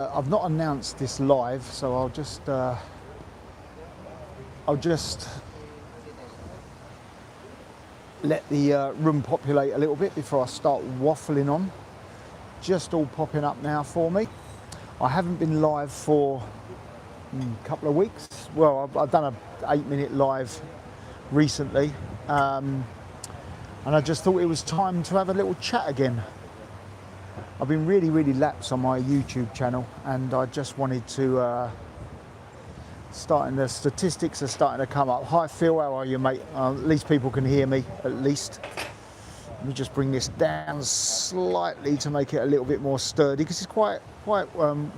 I've not announced this live, so I'll just let the room populate a little bit before I start waffling on. Just all popping up now for me. I haven't been live for a couple of weeks. Well, I've done a 8-minute live recently, and I just thought it was time to have a little chat again. I've been really lax on my YouTube channel, and I just wanted to the statistics are starting to come up. Hi Phil, how are you, mate? At least people can hear me, at least. Let me just bring this down slightly to make it a little bit more sturdy, because it's quite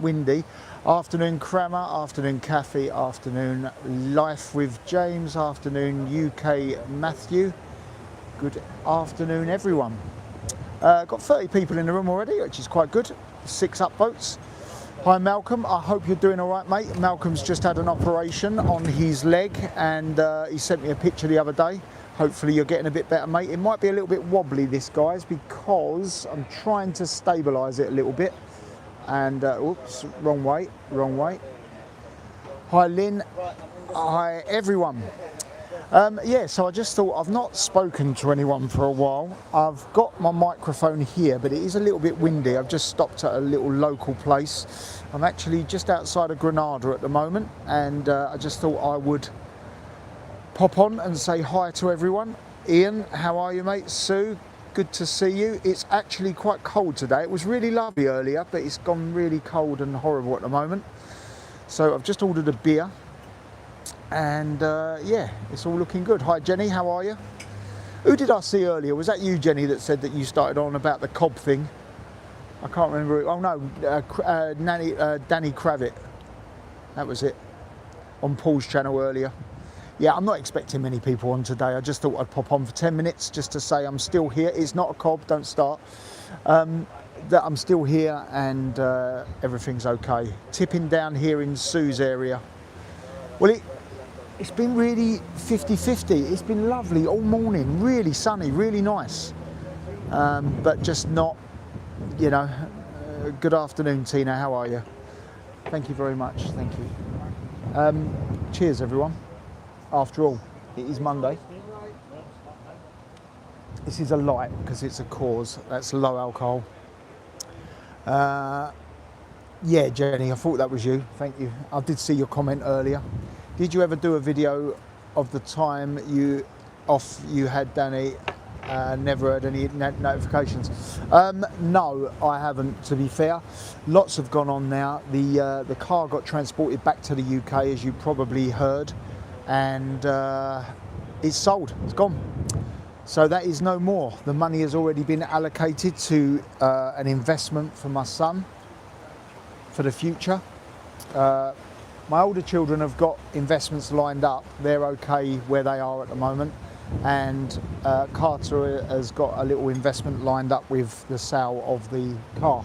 windy. Afternoon Crammer, afternoon Kathy, afternoon Life with James, afternoon UK Matthew. Good afternoon everyone. Got 30 people in the room already, which is quite good. 6 upvotes. Hi Malcolm, I hope you're doing all right, mate. Malcolm's just had an operation on his leg, and he sent me a picture the other day. Hopefully you're getting a bit better, mate. It might be a little bit wobbly, this, guys, because I'm trying to stabilise it a little bit. And, oops, wrong way. Hi Lynn, hi everyone. Yeah, so I just thought, I've not spoken to anyone for a while. I've got my microphone here, but it is a little bit windy. I've just stopped at a little local place. I'm actually just outside of Granada at the moment, and I just thought I would pop on and say hi to everyone. Ian, how are you, mate? Sue, good to see you. It's actually quite cold today. It was really lovely earlier, but it's gone really cold and horrible at the moment. So I've just ordered a beer. And yeah, it's all looking good. Hi Jenny, how are you? Who did I see earlier? Was that you, Jenny, that said that you started on about the cob thing? I can't remember. Oh no, Danny Kravitz. That was it. On Paul's channel earlier. Yeah, I'm not expecting many people on today. I just thought I'd pop on for 10 minutes just to say I'm still here. It's not a cob, don't start. That I'm still here, and everything's okay. Tipping down here in Sue's area. Well, it's been really 50-50. It's been lovely all morning, really sunny, really nice. But just not, you know. Good afternoon, Tina, how are you? Thank you very much, thank you. Cheers, everyone. After all, it is Monday. This is a light because it's a cause. That's low alcohol. Yeah, Jenny, I thought that was you. Thank you. I did see your comment earlier. Did you ever do a video of the time you had Danny? Never had any notifications. No, I haven't, to be fair. Lots have gone on now. The car got transported back to the UK, as you probably heard, and it's sold. It's gone. So that is no more. The money has already been allocated to an investment for my son for the future. My older children have got investments lined up. They're okay where they are at the moment. And Carter has got a little investment lined up with the sale of the car.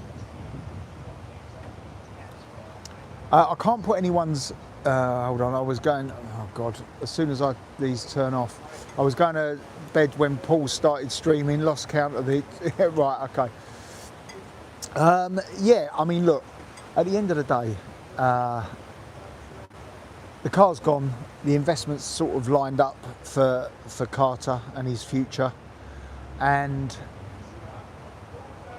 I can't put anyone's... hold on, I was going... Oh, God. As soon as these turn off. I was going to bed when Paul started streaming. Lost count of the... Right, okay. Yeah, I mean, look. At the end of the day... the car's gone, the investment's sort of lined up for Carter and his future, and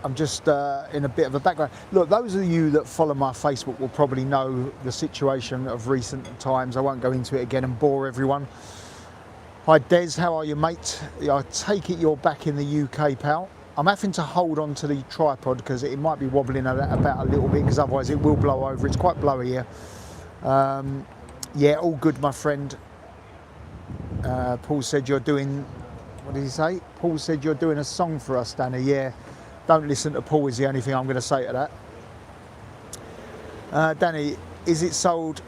I'm just in a bit of a background. Look, those of you that follow my Facebook will probably know the situation of recent times. I won't go into it again and bore everyone. Hi Des, how are you, mate? I take it you're back in the UK, pal. I'm having to hold on to the tripod because it might be wobbling about a little bit, because otherwise it will blow over. It's quite blowy here. Yeah, all good, my friend. Paul said you're doing... What did he say? Paul said you're doing a song for us, Danny. Yeah, don't listen to Paul is the only thing I'm going to say to that. Danny, is it sold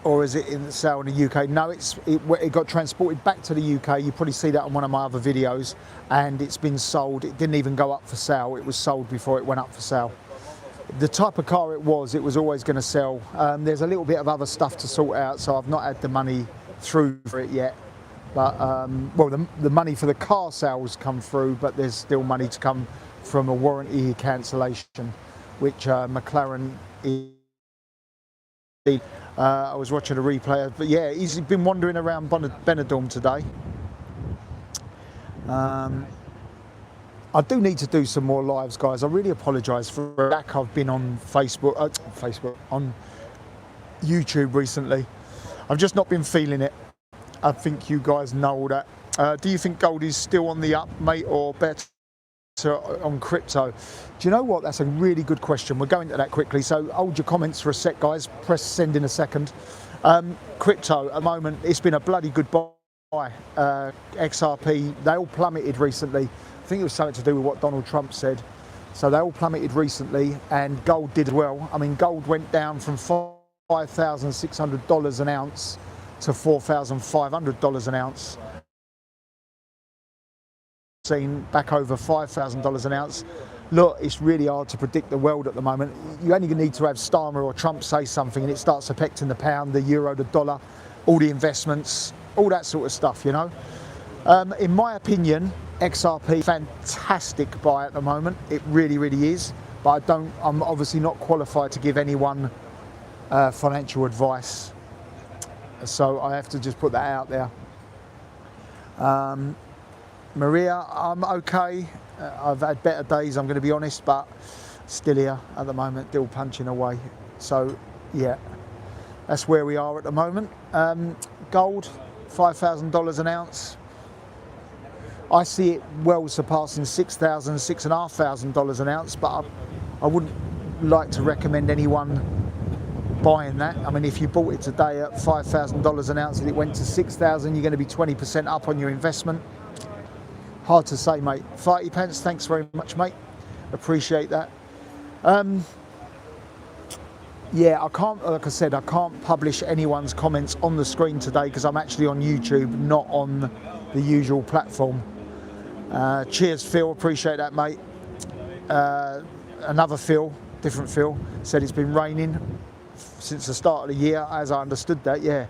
or is it in the sale in the UK? No, it got transported back to the UK. You probably see that on one of my other videos, and it's been sold. It didn't even go up for sale. It was sold before it went up for sale. The type of car it was always going to sell. There's a little bit of other stuff to sort out, so I've not had the money through for it yet. But, well, the money for the car sales come through, but there's still money to come from a warranty cancellation, which McLaren is I was watching a replay, but yeah, he's been wandering around Benidorm today. I do need to do some more lives, guys. I really apologise for the lack I've been on on YouTube recently. I've just not been feeling it. I think you guys know all that. Do you think gold is still on the up, mate, or better on crypto? Do you know what? That's a really good question. We'll go into that quickly. So hold your comments for a sec, guys. Press send in a second. Crypto, at the moment, it's been a bloody good buy. XRP, they all plummeted recently. I think it was something to do with what Donald Trump said. So they all plummeted recently, and gold did well. I mean, gold went down from $5,600 an ounce to $4,500 an ounce. Seen back over $5,000 an ounce. Look, it's really hard to predict the world at the moment. You only need to have Starmer or Trump say something and it starts affecting the pound, the euro, the dollar, all the investments, all that sort of stuff, you know. In my opinion, XRP, fantastic buy at the moment. It really, really is. But I'm obviously not qualified to give anyone financial advice. So I have to just put that out there. Maria, I'm okay. I've had better days, I'm going to be honest, but still here at the moment, still punching away. So, yeah, that's where we are at the moment. Gold, $5,000 an ounce. I see it well surpassing $6,000, $6,500 an ounce, but I wouldn't like to recommend anyone buying that. I mean, if you bought it today at $5,000 an ounce and it went to $6,000, you're going to be 20% up on your investment. Hard to say, mate. 30 pence, thanks very much, mate. Appreciate that. Yeah, I can't, like I said, I can't publish anyone's comments on the screen today because I'm actually on YouTube, not on the usual platform. Cheers, Phil. Appreciate that, mate. Another Phil, different Phil, said it's been raining since the start of the year, as I understood that, yeah.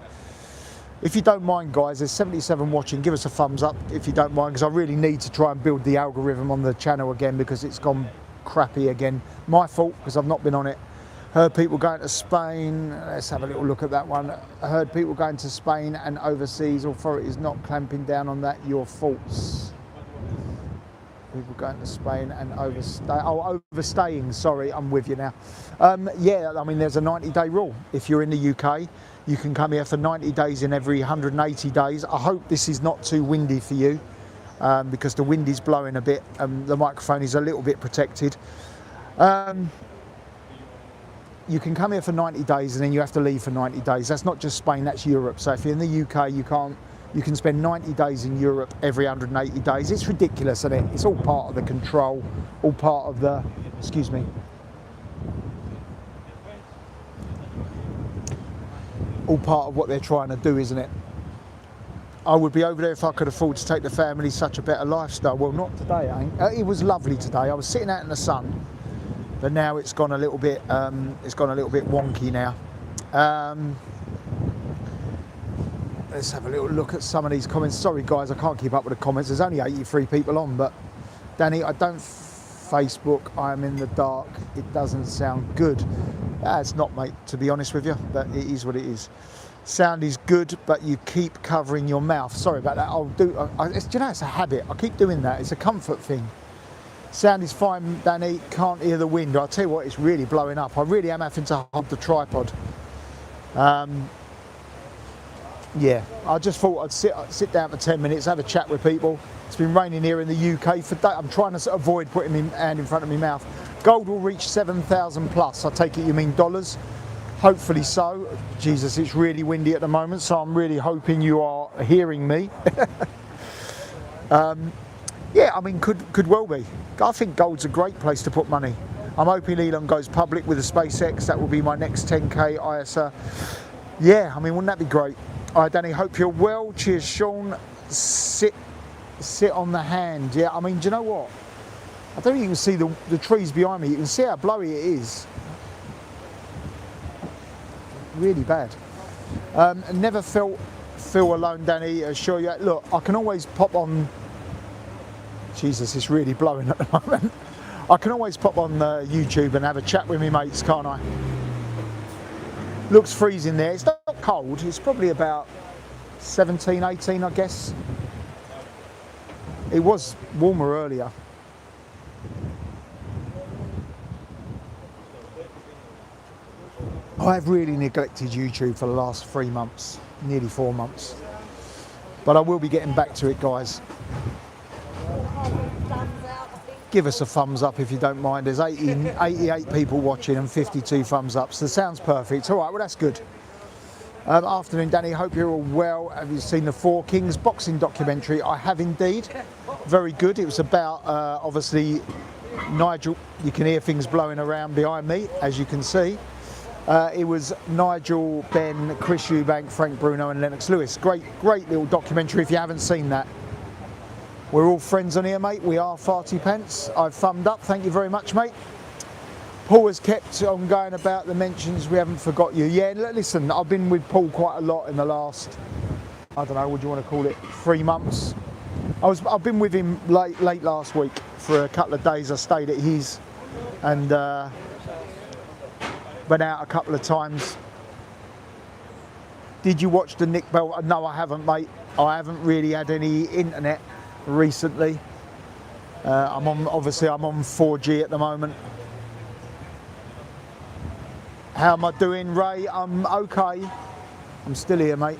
If you don't mind, guys, there's 77 watching. Give us a thumbs up if you don't mind, because I really need to try and build the algorithm on the channel again because it's gone crappy again. My fault, because I've not been on it. Heard people going to Spain. Let's have a little look at that one. I heard people going to Spain and overseas authorities not clamping down on that. Your faults. People going to Spain and overstaying. Sorry, I'm with you now. Yeah, I mean, there's a 90-day rule. If you're in the UK, you can come here for 90 days in every 180 days. I hope this is not too windy for you because the wind is blowing a bit and the microphone is a little bit protected. You can come here for 90 days and then you have to leave for 90 days. That's not just Spain, that's Europe. So if you're in the UK, you can spend 90 days in Europe every 180 days. It's ridiculous, isn't it? It's all part of the control, all part of the, excuse me, all part of what they're trying to do, isn't it? I would be over there if I could afford to take the family such a better lifestyle. Well, not today, I ain't. It was lovely today. I was sitting out in the sun, but now it's gone a little bit wonky now. Let's have a little look at some of these comments. Sorry guys, I can't keep up with the comments. There's only 83 people on, but Danny, I don't Facebook, I'm in the dark. It doesn't sound good. It's not, mate, to be honest with you, but it is what it is. Sound is good, but you keep covering your mouth. Sorry about that. Do you know, it's a habit. I keep doing that. It's a comfort thing. Sound is fine, Danny. Can't hear the wind. I'll tell you what, it's really blowing up. I really am having to hold the tripod. Yeah, I just thought I'd sit down for 10 minutes, have a chat with people. It's been raining here in the UK for days. I'm trying to avoid putting my hand in front of my mouth. Gold will reach 7,000 plus. I take it you mean dollars. Hopefully so. Jesus, it's really windy at the moment, so I'm really hoping you are hearing me. Yeah, I mean, could well be. I think gold's a great place to put money. I'm hoping Elon goes public with the SpaceX. That will be my next 10K ISA. Yeah, I mean, wouldn't that be great? All right, Danny, hope you're well. Cheers, Sean. Sit on the hand. Yeah, I mean, do you know what? I don't think you can see the trees behind me. You can see how blowy it is. Really bad. Never feel alone, Danny. Assure you. Look, I can always pop on. Jesus, it's really blowing at the moment. I can always pop on YouTube and have a chat with me mates, can't I? Looks freezing there. It's not cold. It's probably about 17, 18, I guess. It was warmer earlier. I've really neglected YouTube for the last 3 months, nearly 4 months. But I will be getting back to it, guys. Give us a thumbs up if you don't mind. There's 88 people watching and 52 thumbs up, so sounds perfect. All right, well, that's good. Afternoon, Danny. Hope you're all well. Have you seen the Four Kings boxing documentary? I have indeed. Very good. It was about, obviously, Nigel. You can hear things blowing around behind me, as you can see. It was Nigel, Ben, Chris Eubank, Frank Bruno and Lennox Lewis. Great little documentary if you haven't seen that. We're all friends on here, mate. We are Farty Pants. I've thumbed up. Thank you very much, mate. Paul has kept on going about the mentions. We haven't forgot you. Yeah, listen, I've been with Paul quite a lot in the last, I don't know, what do you want to call it, 3 months. I've been with him late last week for a couple of days. I stayed at his and went out a couple of times. Did you watch the Nick Bell? No, I haven't, mate. I haven't really had any internet recently. I'm on 4G at the moment. How am I doing, Ray? I'm okay. I'm still here, mate.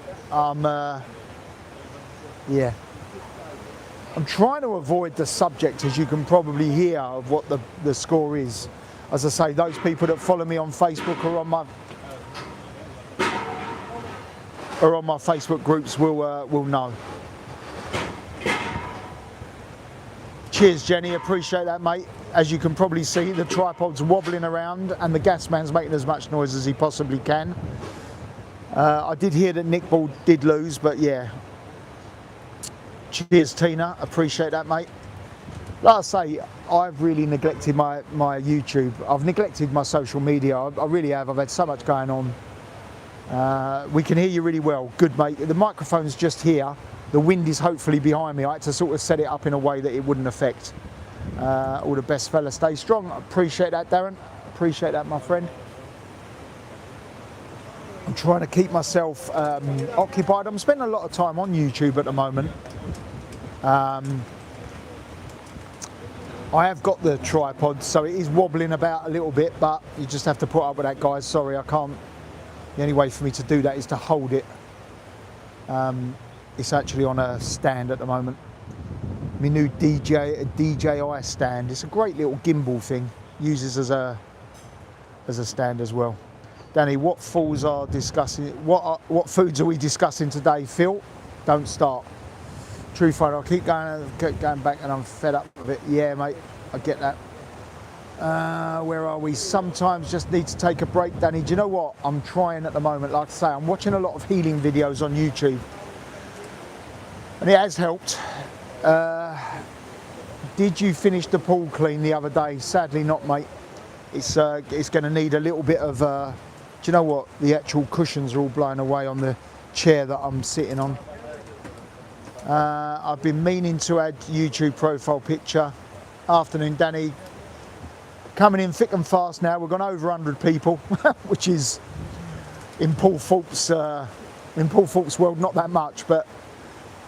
Yeah. I'm trying to avoid the subject, as you can probably hear, of what the score is. As I say, those people that follow me on Facebook or on my Facebook groups will know. Cheers, Jenny. Appreciate that, mate. As you can probably see, the tripod's wobbling around and the gas man's making as much noise as he possibly can. I did hear that Nick Ball did lose, but yeah. Cheers, Tina. Appreciate that, mate. Like I say, I've really neglected my YouTube. I've neglected my social media. I really have. I've had so much going on. We can hear you really well. Good, mate. The microphone's just here. The wind is hopefully behind me. I had to sort of set it up in a way that it wouldn't affect. All the best, fella. Stay strong. Appreciate that, Darren. Appreciate that, my friend. I'm trying to keep myself occupied. I'm spending a lot of time on YouTube at the moment. I have got the tripod, so it is wobbling about a little bit, but you just have to put up with that, guys. Sorry, I can't. The only way for me to do that is to hold it. It's actually on a stand at the moment. My new DJI stand. It's a great little gimbal thing. Uses as a stand as well. Danny, what foods are discussing? What foods are we discussing today, Phil? Don't start. True fighter. I'll keep going back, and I'm fed up with it. Yeah, mate. I get that. Where are we? Sometimes just need to take a break, Danny. Do you know what? I'm trying at the moment. Like I say, I'm watching a lot of healing videos on YouTube. And it has helped. Did you finish the pool clean the other day? Sadly not, mate. It's going to need a little bit of... do you know what? The actual cushions are all blown away on the chair that I'm sitting on. I've been meaning to add YouTube profile picture. Afternoon, Danny. Coming in thick and fast now. We've gone over 100 people, which is in Paul Fulp's world not that much, but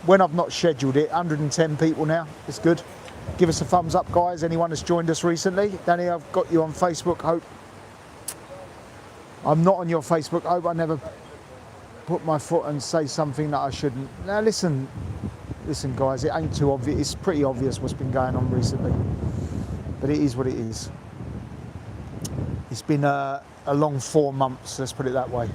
when I've not scheduled it, 110 people now. It's good. Give us a thumbs up, guys. Anyone that's joined us recently. Danny, I've got you on Facebook. Hope I'm not on your Facebook. Hope I never put my foot and say something that I shouldn't. Now listen, guys. It ain't too obvious. It's pretty obvious what's been going on recently, but it is what it is. It's been a long 4 months. Let's put it that way.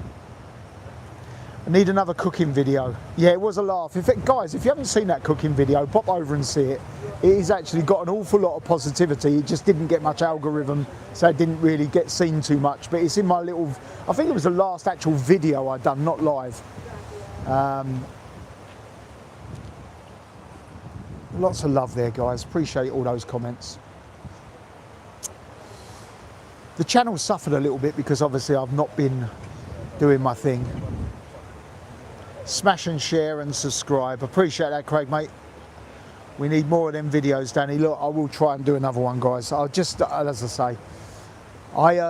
I need another cooking video. Yeah, it was a laugh. In fact, guys, if you haven't seen that cooking video, pop over and see it. It has actually got an awful lot of positivity. It just didn't get much algorithm, so it didn't really get seen too much. But it's in my little... I think it was the last actual video I'd done, not live. Lots of love there, guys. Appreciate all those comments. The channel suffered a little bit because obviously I've not been doing my thing. Smash and share and subscribe. Appreciate that, Craig, mate. We need more of them videos, Danny. Look, I will try and do another one, guys. I'll just, as I say, I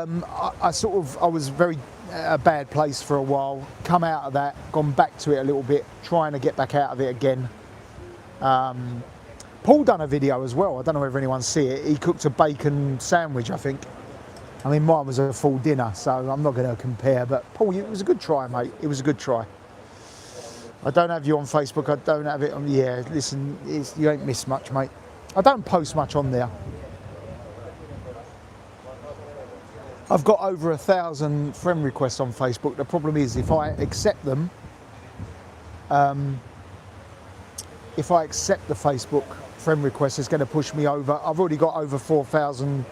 was very a bad place for a while, come out of that, gone back to it a little bit, trying to get back out of it again. Paul done a video as well, I don't know whether anyone see it. He cooked a bacon sandwich, I think. I mean, mine was a full dinner, so I'm not going to compare, but Paul, it was a good try, mate. It was a good try. I don't have you on Facebook, I don't have it on, yeah, listen, you ain't missed much, mate. I don't post much on there. I've got over 1,000 friend requests on Facebook. The problem is, if I accept them, if I accept the Facebook friend request, it's going to push me over. I've already got over 4,000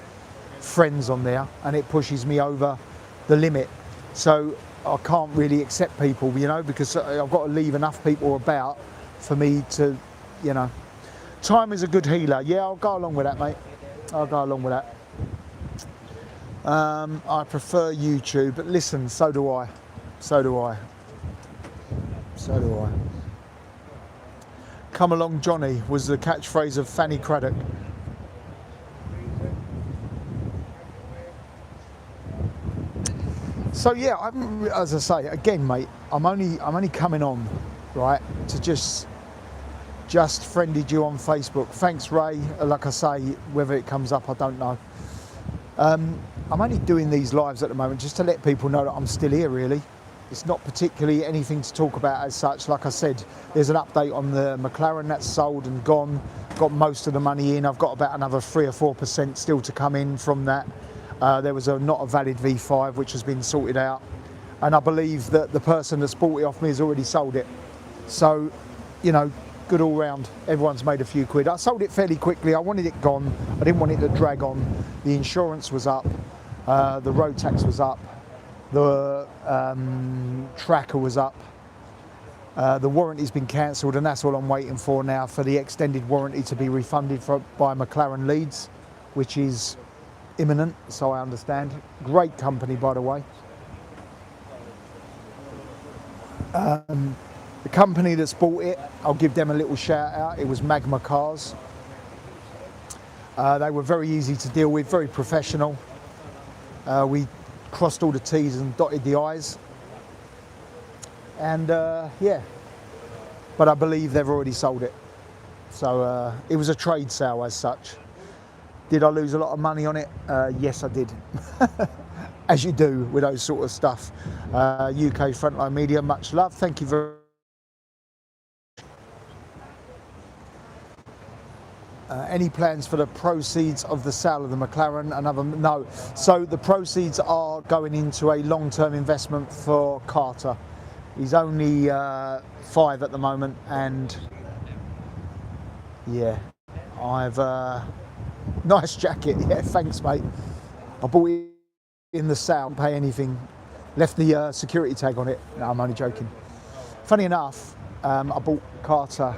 friends on there, and it pushes me over the limit. So I can't really accept people, you know, because I've got to leave enough people about for me to, you know. Time is a good healer. Yeah, I'll go along with that, mate. I'll go along with that. I prefer YouTube, but listen, so do I. So do I. So do I. Come along, Johnny was the catchphrase of Fanny Craddock. So yeah, as I say again, mate, I'm only coming on, right, to just friended you on Facebook. Thanks, Ray. Like I say, whether it comes up, I don't know. I'm only doing these lives at the moment just to let people know that I'm still here, really. It's not particularly anything to talk about as such. Like I said, there's an update on the McLaren that's sold and gone. Got most of the money in. I've got about another 3 or 4% still to come in from that. There was not a valid V5 which has been sorted out. And I believe that the person that's bought it off me has already sold it. So, you know, good all round. Everyone's made a few quid. I sold it fairly quickly. I wanted it gone. I didn't want it to drag on. The insurance was up. The road tax was up. The tracker was up. The warranty's been cancelled, and that's all I'm waiting for now, for the extended warranty to be refunded by McLaren Leeds, which is imminent, so I understand. Great company, by the way. The company that's bought it, I'll give them a little shout out. It was Magma Cars. They were very easy to deal with, very professional. We crossed all the T's and dotted the I's. And yeah, but I believe they've already sold it. So it was a trade sale as such. Did I lose a lot of money on it? Yes, I did. As you do with those sort of stuff. UK Frontline Media, much love. Thank you very much. Any plans for the proceeds of the sale of the McLaren? No. So the proceeds are going into a long-term investment for Carter. He's only 5 at the moment, and yeah, I've nice jacket. Yeah, thanks, mate. I bought it in the sale, didn't pay anything. Left the security tag on it. No, I'm only joking. Funny enough, I bought Carter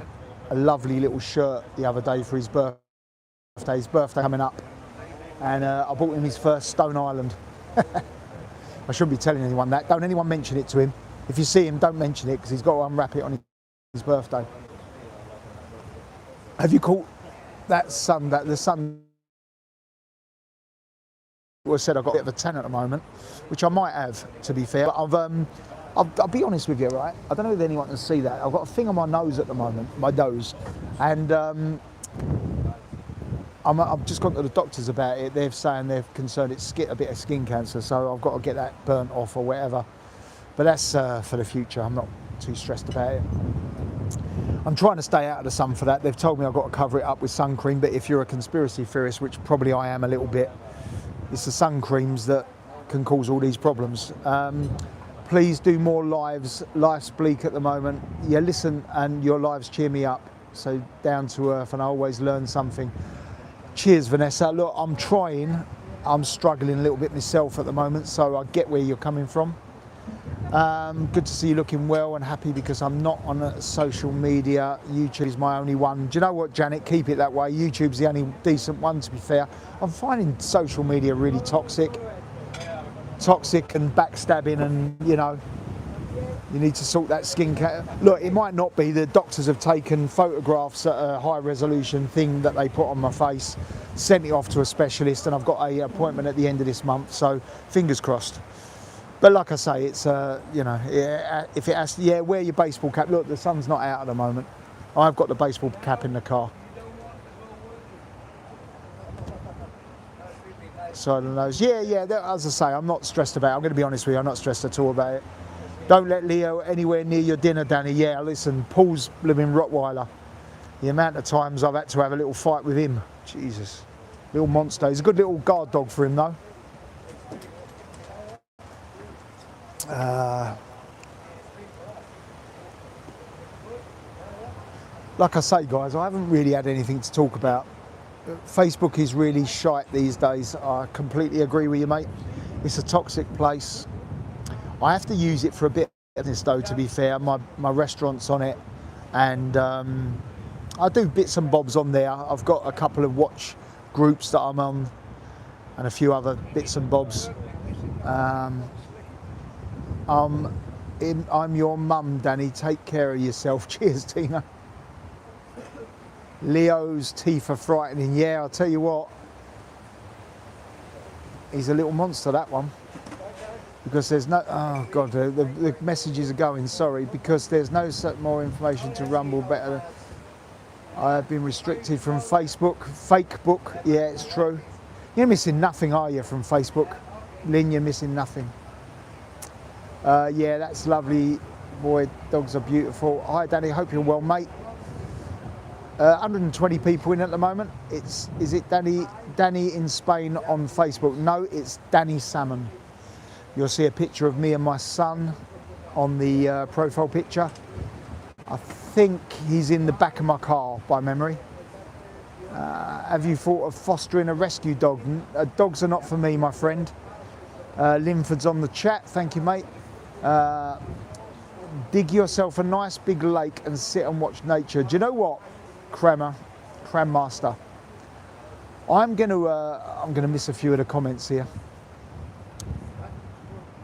a lovely little shirt the other day for his birthday. His birthday coming up, and I bought him his first Stone Island. I shouldn't be telling anyone that. Don't anyone mention it to him. If you see him, don't mention it, because he's got to unwrap it on his birthday. Have you caught that sun? The sun was said I've got a bit of a tan at the moment, which I might have, to be fair. But I'll be honest with you, right? I don't know if anyone can see that. I've got a thing on my nose at the moment, my nose, and I've just gone to the doctors about it. They're saying they're concerned it's a bit of skin cancer, so I've got to get that burnt off or whatever. But that's for the future. I'm not too stressed about it. I'm trying to stay out of the sun for that. They've told me I've got to cover it up with sun cream, but if you're a conspiracy theorist, which probably I am a little bit, it's the sun creams that can cause all these problems. Please do more lives. Life's bleak at the moment. Yeah, listen, and your lives cheer me up. So down to earth, and I always learn something. Cheers, Vanessa. Look, I'm trying. I'm struggling a little bit myself at the moment, so I get where you're coming from. Good to see you looking well and happy, because I'm not on social media. YouTube is my only one. Do you know what, Janet? Keep it that way. YouTube's the only decent one, to be fair. I'm finding social media really toxic and backstabbing, and you know, you need to sort that skin cancer. Look, it might not be. The doctors have taken photographs at a high resolution thing that they put on my face, sent it off to a specialist, and I've got an appointment at the end of this month, so fingers crossed. But like I say, it's you know, if it has, yeah, wear your baseball cap. Look, the sun's not out at the moment. I've got the baseball cap in the car. Side of the nose. Yeah. As I say, I'm not stressed about it. I'm going to be honest with you. I'm not stressed at all about it. Don't let Leo anywhere near your dinner, Danny. Yeah, listen, Paul's living Rottweiler. The amount of times I've had to have a little fight with him. Jesus. Little monster. He's a good little guard dog for him, though. Like I say, guys, I haven't really had anything to talk about. Facebook is really shite these days. I completely agree with you, mate. It's a toxic place. I have to use it for a bit of this, though, to be fair. My restaurant's on it, and I do bits and bobs on there. I've got a couple of watch groups that I'm on, and a few other bits and bobs. I'm your mum, Danny. Take care of yourself. Cheers, Tina. Leo's teeth are frightening. Yeah, I'll tell you what. He's a little monster, that one. Because there's no... Oh, God, the messages are going, sorry. Because there's no more information to Rumble better. I have been restricted from Facebook. Fake book. Yeah, it's true. You're missing nothing, are you, from Facebook? Lynn, you're missing nothing. Yeah, that's lovely. Boy, dogs are beautiful. Hi, Danny. Hope you're well, mate. 120 people in at the moment. Is it Danny in Spain on Facebook? No, it's Danny Salmon. You'll see a picture of me and my son on the profile picture. I think he's in the back of my car by memory. Have you thought of fostering a rescue dog? Dogs are not for me, my friend. Linford's on the chat. Thank you, mate. Dig yourself a nice big lake and sit and watch nature. Do you know what? Cram Master. I'm gonna miss a few of the comments here.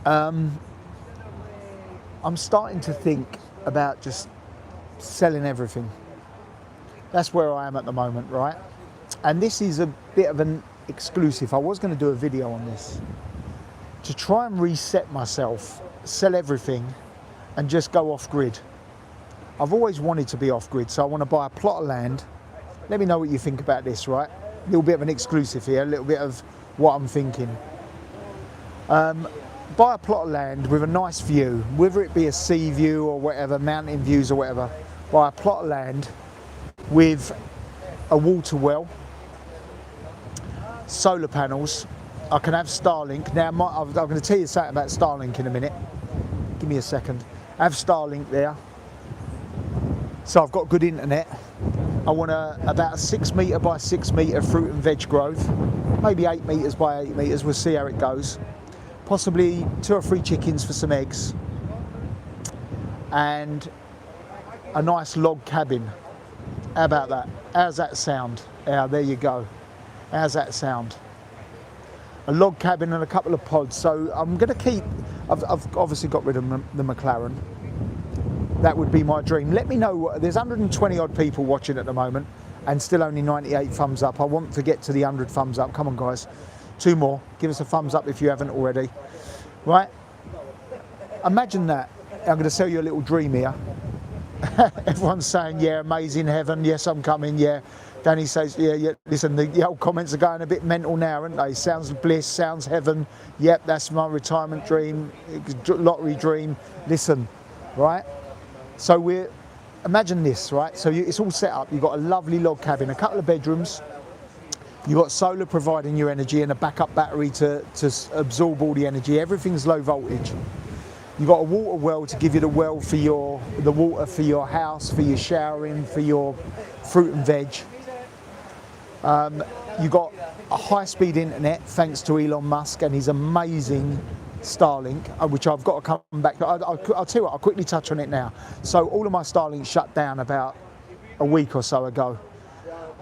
I'm starting to think about just selling everything. That's where I am at the moment, right? And this is a bit of an exclusive. I was going to do a video on this to try and reset myself, sell everything, and just go off grid. I've always wanted to be off grid, so I want to buy a plot of land. Let me know what you think about this, right? A little bit of an exclusive here, a little bit of what I'm thinking. Buy a plot of land with a nice view, whether it be a sea view or whatever, mountain views or whatever. Buy a plot of land with a water well, solar panels. I can have Starlink. Now, I'm going to tell you something about Starlink in a minute. Give me a second. I have Starlink there. So I've got good internet. I want about a 6 metre by 6 metre fruit and veg grove. Maybe 8 metres by 8 metres. We'll see how it goes. Possibly 2 or 3 chickens for some eggs. And a nice log cabin. How about that? How's that sound? Yeah, there you go. How's that sound? A log cabin and a couple of pods. So I'm going to keep... I've obviously got rid of the McLaren. That would be my dream. Let me know. There's 120 odd people watching at the moment and still only 98 thumbs up. I want to get to the 100 thumbs up. Come on, guys. 2 more. Give us a thumbs up if you haven't already. Right? Imagine that. I'm going to sell you a little dream here. Everyone's saying, yeah, amazing heaven. Yes, I'm coming. Yeah. Danny says, yeah. Listen, the old comments are going a bit mental now, aren't they? Sounds bliss, sounds heaven. Yep, that's my retirement dream, lottery dream. Listen, right? So imagine this, right? So it's all set up. You've got a lovely log cabin, a couple of bedrooms. You've got solar providing your energy and a backup battery to absorb all the energy. Everything's low voltage. You've got a water well to give you the well for the water for your house, for your showering, for your fruit and veg. You've got a high-speed internet thanks to Elon Musk and his amazing Starlink, which I've got to come back to. I'll tell you what, I'll quickly touch on it now. So all of my Starlink shut down about a week or so ago.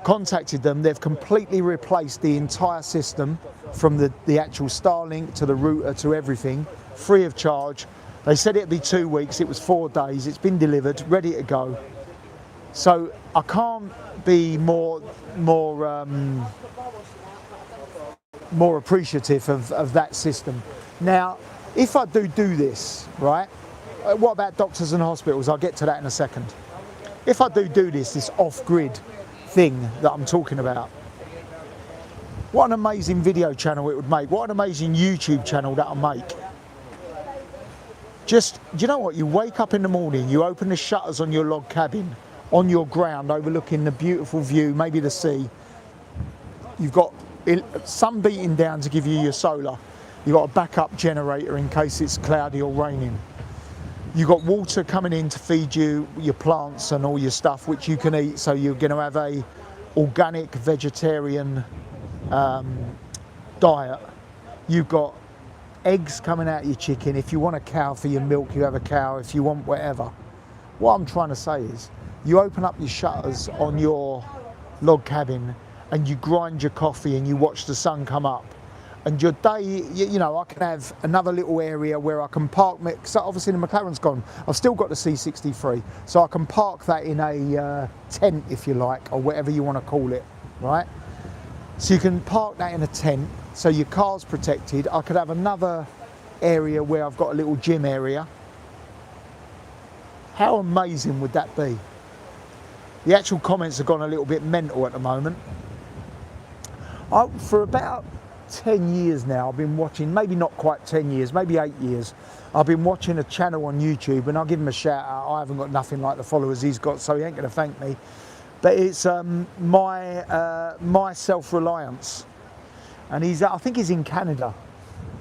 Contacted them, they've completely replaced the entire system from the actual Starlink to the router to everything, free of charge. They said it'd be 2 weeks, it was 4 days, it's been delivered, ready to go. So I can't be more appreciative of that system. Now, If I do this, right, what about doctors and hospitals? I'll get to that in a second. If I do this off-grid thing that I'm talking about, what an amazing video channel it would make. What an amazing YouTube channel that'll make. Just, do you know what? You wake up in the morning, you open the shutters on your log cabin, on your ground, overlooking the beautiful view, maybe the sea. You've got sun beating down to give you your solar. You've got a backup generator in case it's cloudy or raining. You've got water coming in to feed you your plants and all your stuff, which you can eat. So you're going to have a organic vegetarian diet. You've got eggs coming out of your chicken. If you want a cow for your milk, you have a cow. If you want whatever. What I'm trying to say is, you open up your shutters on your log cabin and you grind your coffee and you watch the sun come up. And your day, you know, I can have another little area where I can park, because obviously the McLaren's gone. I've still got the C63, so I can park that in a tent, if you like, or whatever you want to call it, right? So you can park that in a tent, so your car's protected. I could have another area where I've got a little gym area. How amazing would that be? The actual comments have gone a little bit mental at the moment. For about 10 years now, I've been watching, maybe not quite 10 years, maybe 8 years, I've been watching a channel on YouTube, and I'll give him a shout out. I haven't got nothing like the followers he's got, so he ain't going to thank me. But it's My Self-Reliance. And I think he's in Canada,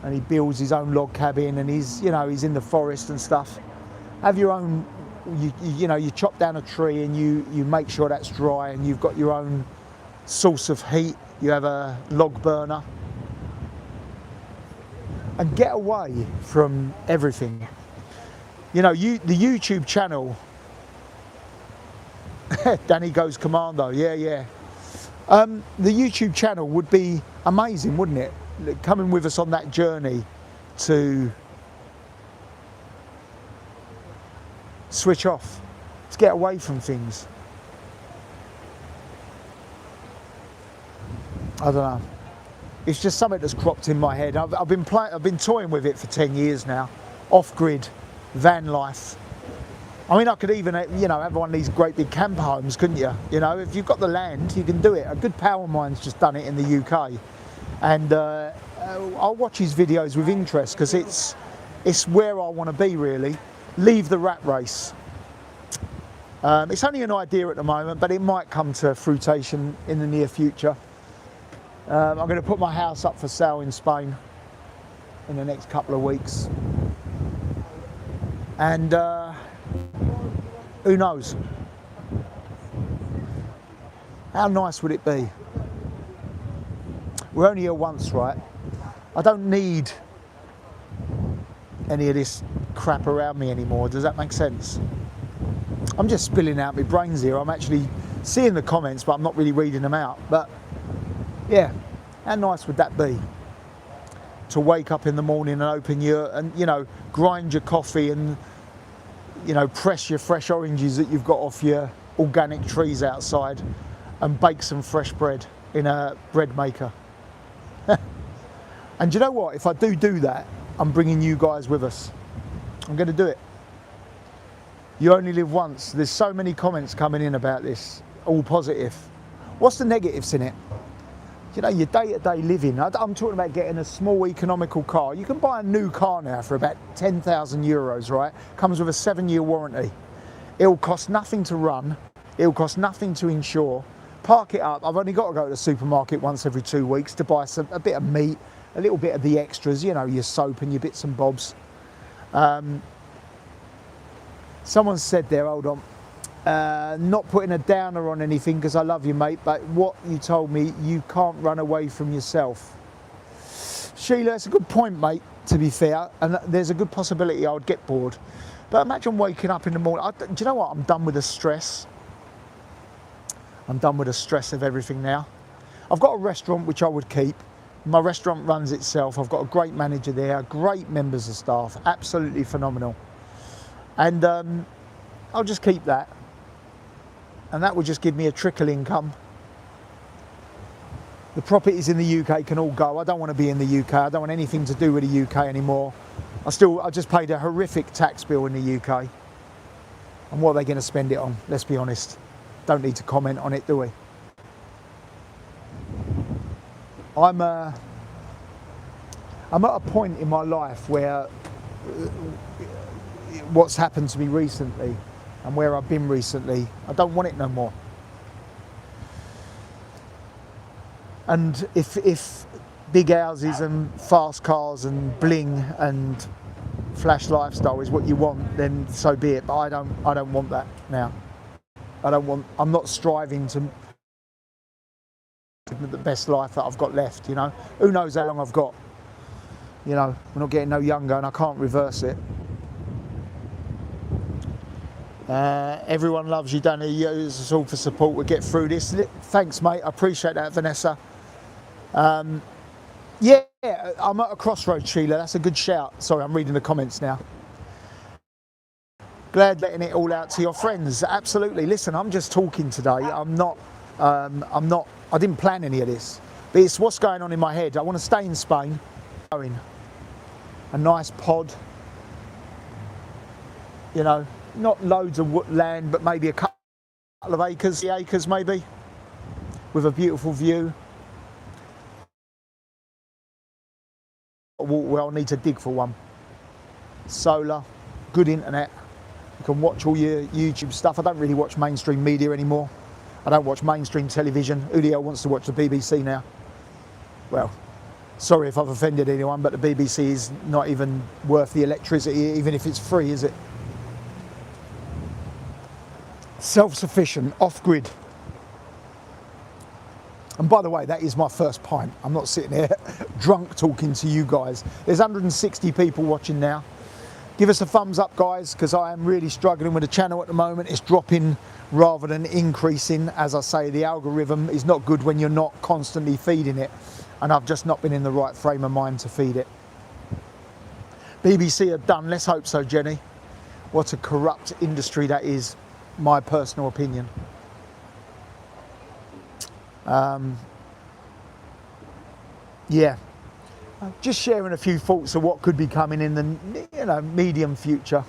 and he builds his own log cabin, and he's in the forest and stuff. Have your own, you chop down a tree and you make sure that's dry, and you've got your own source of heat. You have a log burner. And get away from everything. You know, the YouTube channel, Danny Goes Commando, yeah. The YouTube channel would be amazing, wouldn't it? Coming with us on that journey to switch off, to get away from things. I don't know. It's just something that's cropped in my head. I've been toying with it for 10 years now. Off-grid, van life. I mean, I could even, have one of these great big camper homes, couldn't you? You know, if you've got the land, you can do it. A good pal of mine's just done it in the UK. And I'll watch his videos with interest, because it's where I want to be, really. Leave the rat race. It's only an idea at the moment, but it might come to fruition in the near future. I'm going to put my house up for sale in Spain in the next couple of weeks. And who knows? How nice would it be? We're only here once, right? I don't need any of this crap around me anymore. Does that make sense? I'm just spilling out my brains here. I'm actually seeing the comments, but I'm not really reading them out. But yeah, how nice would that be? To wake up in the morning and open grind your coffee and, press your fresh oranges that you've got off your organic trees outside and bake some fresh bread in a bread maker. And you know what? If I do that, I'm bringing you guys with us. I'm going to do it. You only live once. There's so many comments coming in about this, all positive. What's the negatives in it? Your day-to-day living. I'm talking about getting a small economical car. You can buy a new car now for about 10,000 euros, right? Comes with a 7-year warranty. It'll cost nothing to run. It'll cost nothing to insure. Park it up. I've only got to go to the supermarket once every 2 weeks to buy a bit of meat, a little bit of the extras, your soap and your bits and bobs. Someone said there, hold on, not putting a downer on anything because I love you, mate, but what you told me, you can't run away from yourself. Sheila, it's a good point, mate, to be fair, and there's a good possibility I would get bored. But imagine waking up in the morning. Do you know what? I'm done with the stress. I'm done with the stress of everything now. I've got a restaurant which I would keep. My restaurant runs itself. I've got a great manager there, great members of staff, absolutely phenomenal. And I'll just keep that. And that will just give me a trickle income. The properties in the UK can all go. I don't want to be in the UK. I don't want anything to do with the UK anymore. I just paid a horrific tax bill in the UK. And what are they going to spend it on? Let's be honest. Don't need to comment on it, do we? I'm at a point in my life where what's happened to me recently and where I've been recently, I don't want it no more. And if big houses and fast cars and bling and flash lifestyle is what you want, then so be it. But I don't want that now. I'm not striving to the best life that I've got left, you know. Who knows how long I've got? You know, we're not getting no younger and I can't reverse it. Everyone loves you, Danny. Use us all for support. We'll get through this. Thanks, mate. I appreciate that, Vanessa. Yeah, I'm at a crossroads, Sheila. That's a good shout. Sorry, I'm reading the comments now. Glad letting it all out to your friends. Absolutely. Listen, I'm just talking today. I didn't plan any of this, but it's what's going on in my head. I want to stay in Spain. Going a nice pod. You know, not loads of land, but maybe a couple of acres, maybe, with a beautiful view. Well, I'll need to dig for one. Solar, good internet. You can watch all your YouTube stuff. I don't really watch mainstream media anymore. I don't watch mainstream television. Who the hell wants to watch the BBC now? Well, sorry if I've offended anyone, but the BBC is not even worth the electricity, even if it's free, is it? Self-sufficient, off-grid. And by the way, that is my first pint. I'm not sitting here drunk talking to you guys. There's 160 people watching now. Give us a thumbs up, guys, because I am really struggling with the channel at the moment. It's dropping rather than increasing. As I say, the algorithm is not good when you're not constantly feeding it. And I've just not been in the right frame of mind to feed it. BBC are done. Let's hope so, Jenny. What a corrupt industry that is, my personal opinion. Yeah, just sharing a few thoughts of what could be coming in the medium future.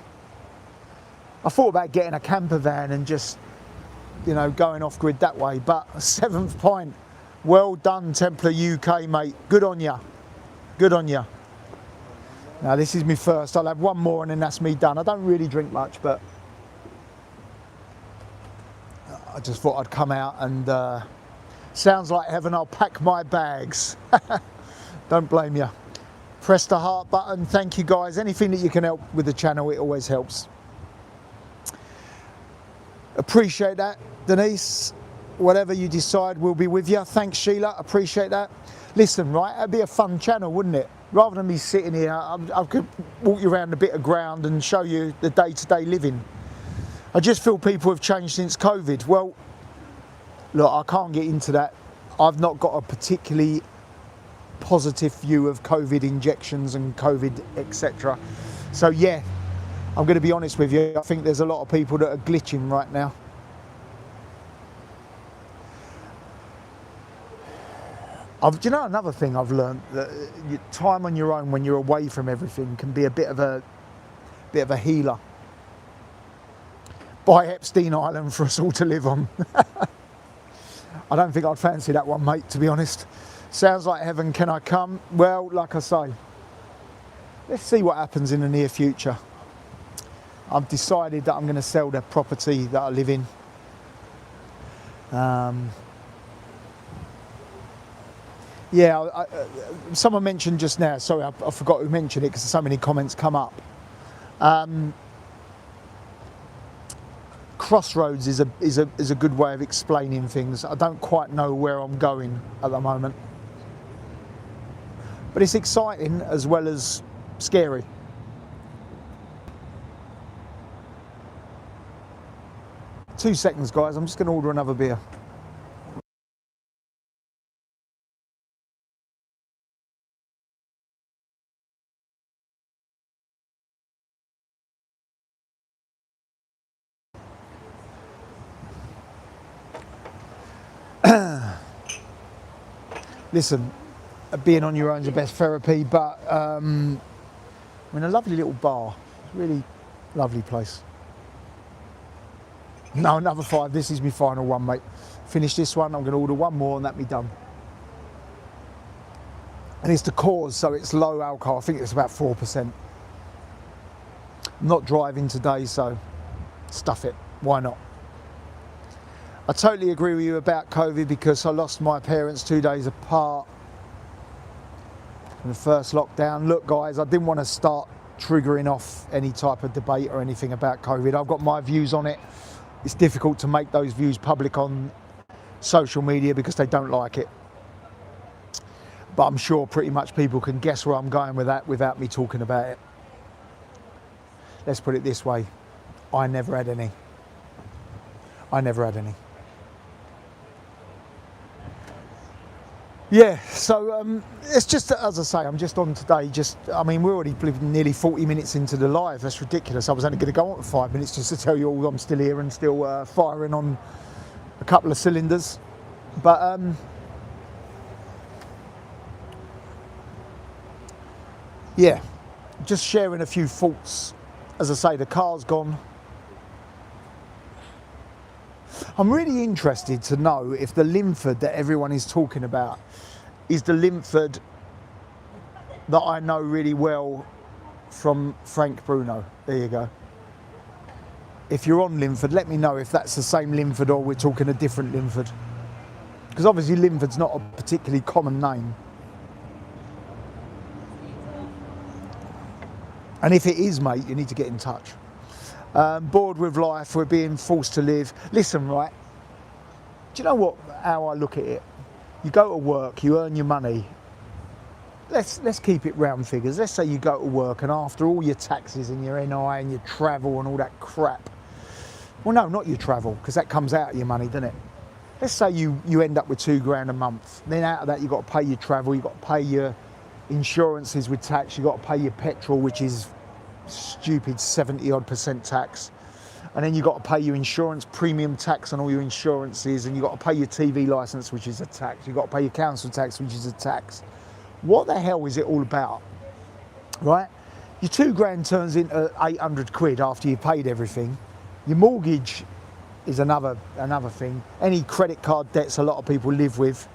I thought about getting a camper van and just going off grid that way, but 7th pint. Well done, Templar UK, mate. Good on ya. Good on ya. Now this is me first. I'll have one more and then that's me done. I don't really drink much, but I just thought I'd come out and sounds like heaven. I'll pack my bags. Don't blame you. Press the heart button. Thank you, guys. Anything that you can help with the channel, it always helps. Appreciate that, Denise. Whatever you decide, we'll be with you. Thanks, Sheila. Appreciate that. Listen, right, that'd be a fun channel, wouldn't it? Rather than me sitting here, I could walk you around a bit of ground and show you the day-to-day living. I just feel people have changed since COVID. Well, look, I can't get into that. I've not got a particularly positive view of COVID injections and COVID, etc. So yeah, I'm going to be honest with you. I think there's a lot of people that are glitching right now. Do you know another thing I've learned? That time on your own when you're away from everything can be a bit of a healer. Buy Epstein Island for us all to live on. I don't think I'd fancy that one, mate, to be honest. Sounds like heaven, can I come? Well, like I say, let's see what happens in the near future. I've decided that I'm going to sell the property that I live in. Yeah, someone mentioned just now, sorry, I forgot who mentioned it because so many comments come up. Crossroads is a good way of explaining things. I don't quite know where I'm going at the moment. But it's exciting as well as scary. Two seconds, guys, I'm just going to order another beer. listen, being on your own is the best therapy, but we're in a lovely little bar. Really lovely place. No, another 5. This is my final one, mate. Finish this one, I'm going to order one more and that be done. And it's the Coors, so it's low alcohol. I think it's about 4%. I'm not driving today, so stuff it. Why not? I totally agree with you about COVID because I lost my parents 2 days apart in the first lockdown. Look, guys, I didn't want to start triggering off any type of debate or anything about COVID. I've got my views on it. It's difficult to make those views public on social media because they don't like it. But I'm sure pretty much people can guess where I'm going with that without me talking about it. Let's put it this way. I never had any. I never had any. Yeah, so it's just, as I say, I'm just on today. I mean, we're already nearly 40 minutes into the live. That's ridiculous. I was only going to go on for 5 minutes just to tell you all I'm still here and still firing on a couple of cylinders. But yeah, just sharing a few thoughts. As I say, the car's gone. I'm really interested to know if the Linford that everyone is talking about is the Linford that I know really well from Frank Bruno. There you go. If you're on Linford, let me know if that's the same Linford or we're talking a different Linford. Because obviously Linford's not a particularly common name. And if it is, mate, you need to get in touch. Bored with life, we're being forced to live. Listen, right, do you know what? How I look at it? You go to work, you earn your money. Let's keep it round figures. Let's say you go to work and after all your taxes and your NI and your travel and all that crap. Well, no, not your travel, because that comes out of your money, doesn't it? Let's say you end up with £2,000 a month. Then out of that, you've got to pay your travel, you've got to pay your insurances with tax, you've got to pay your petrol, which is stupid 70-odd% tax, and then you've got to pay your insurance premium tax on all your insurances, and you've got to pay your TV license, which is a tax, you've got to pay your council tax, which is a tax. What the hell is it all about, right? Your £2,000 turns into 800 quid after you've paid everything. Your mortgage is another thing. Any credit card debts a lot of people live with.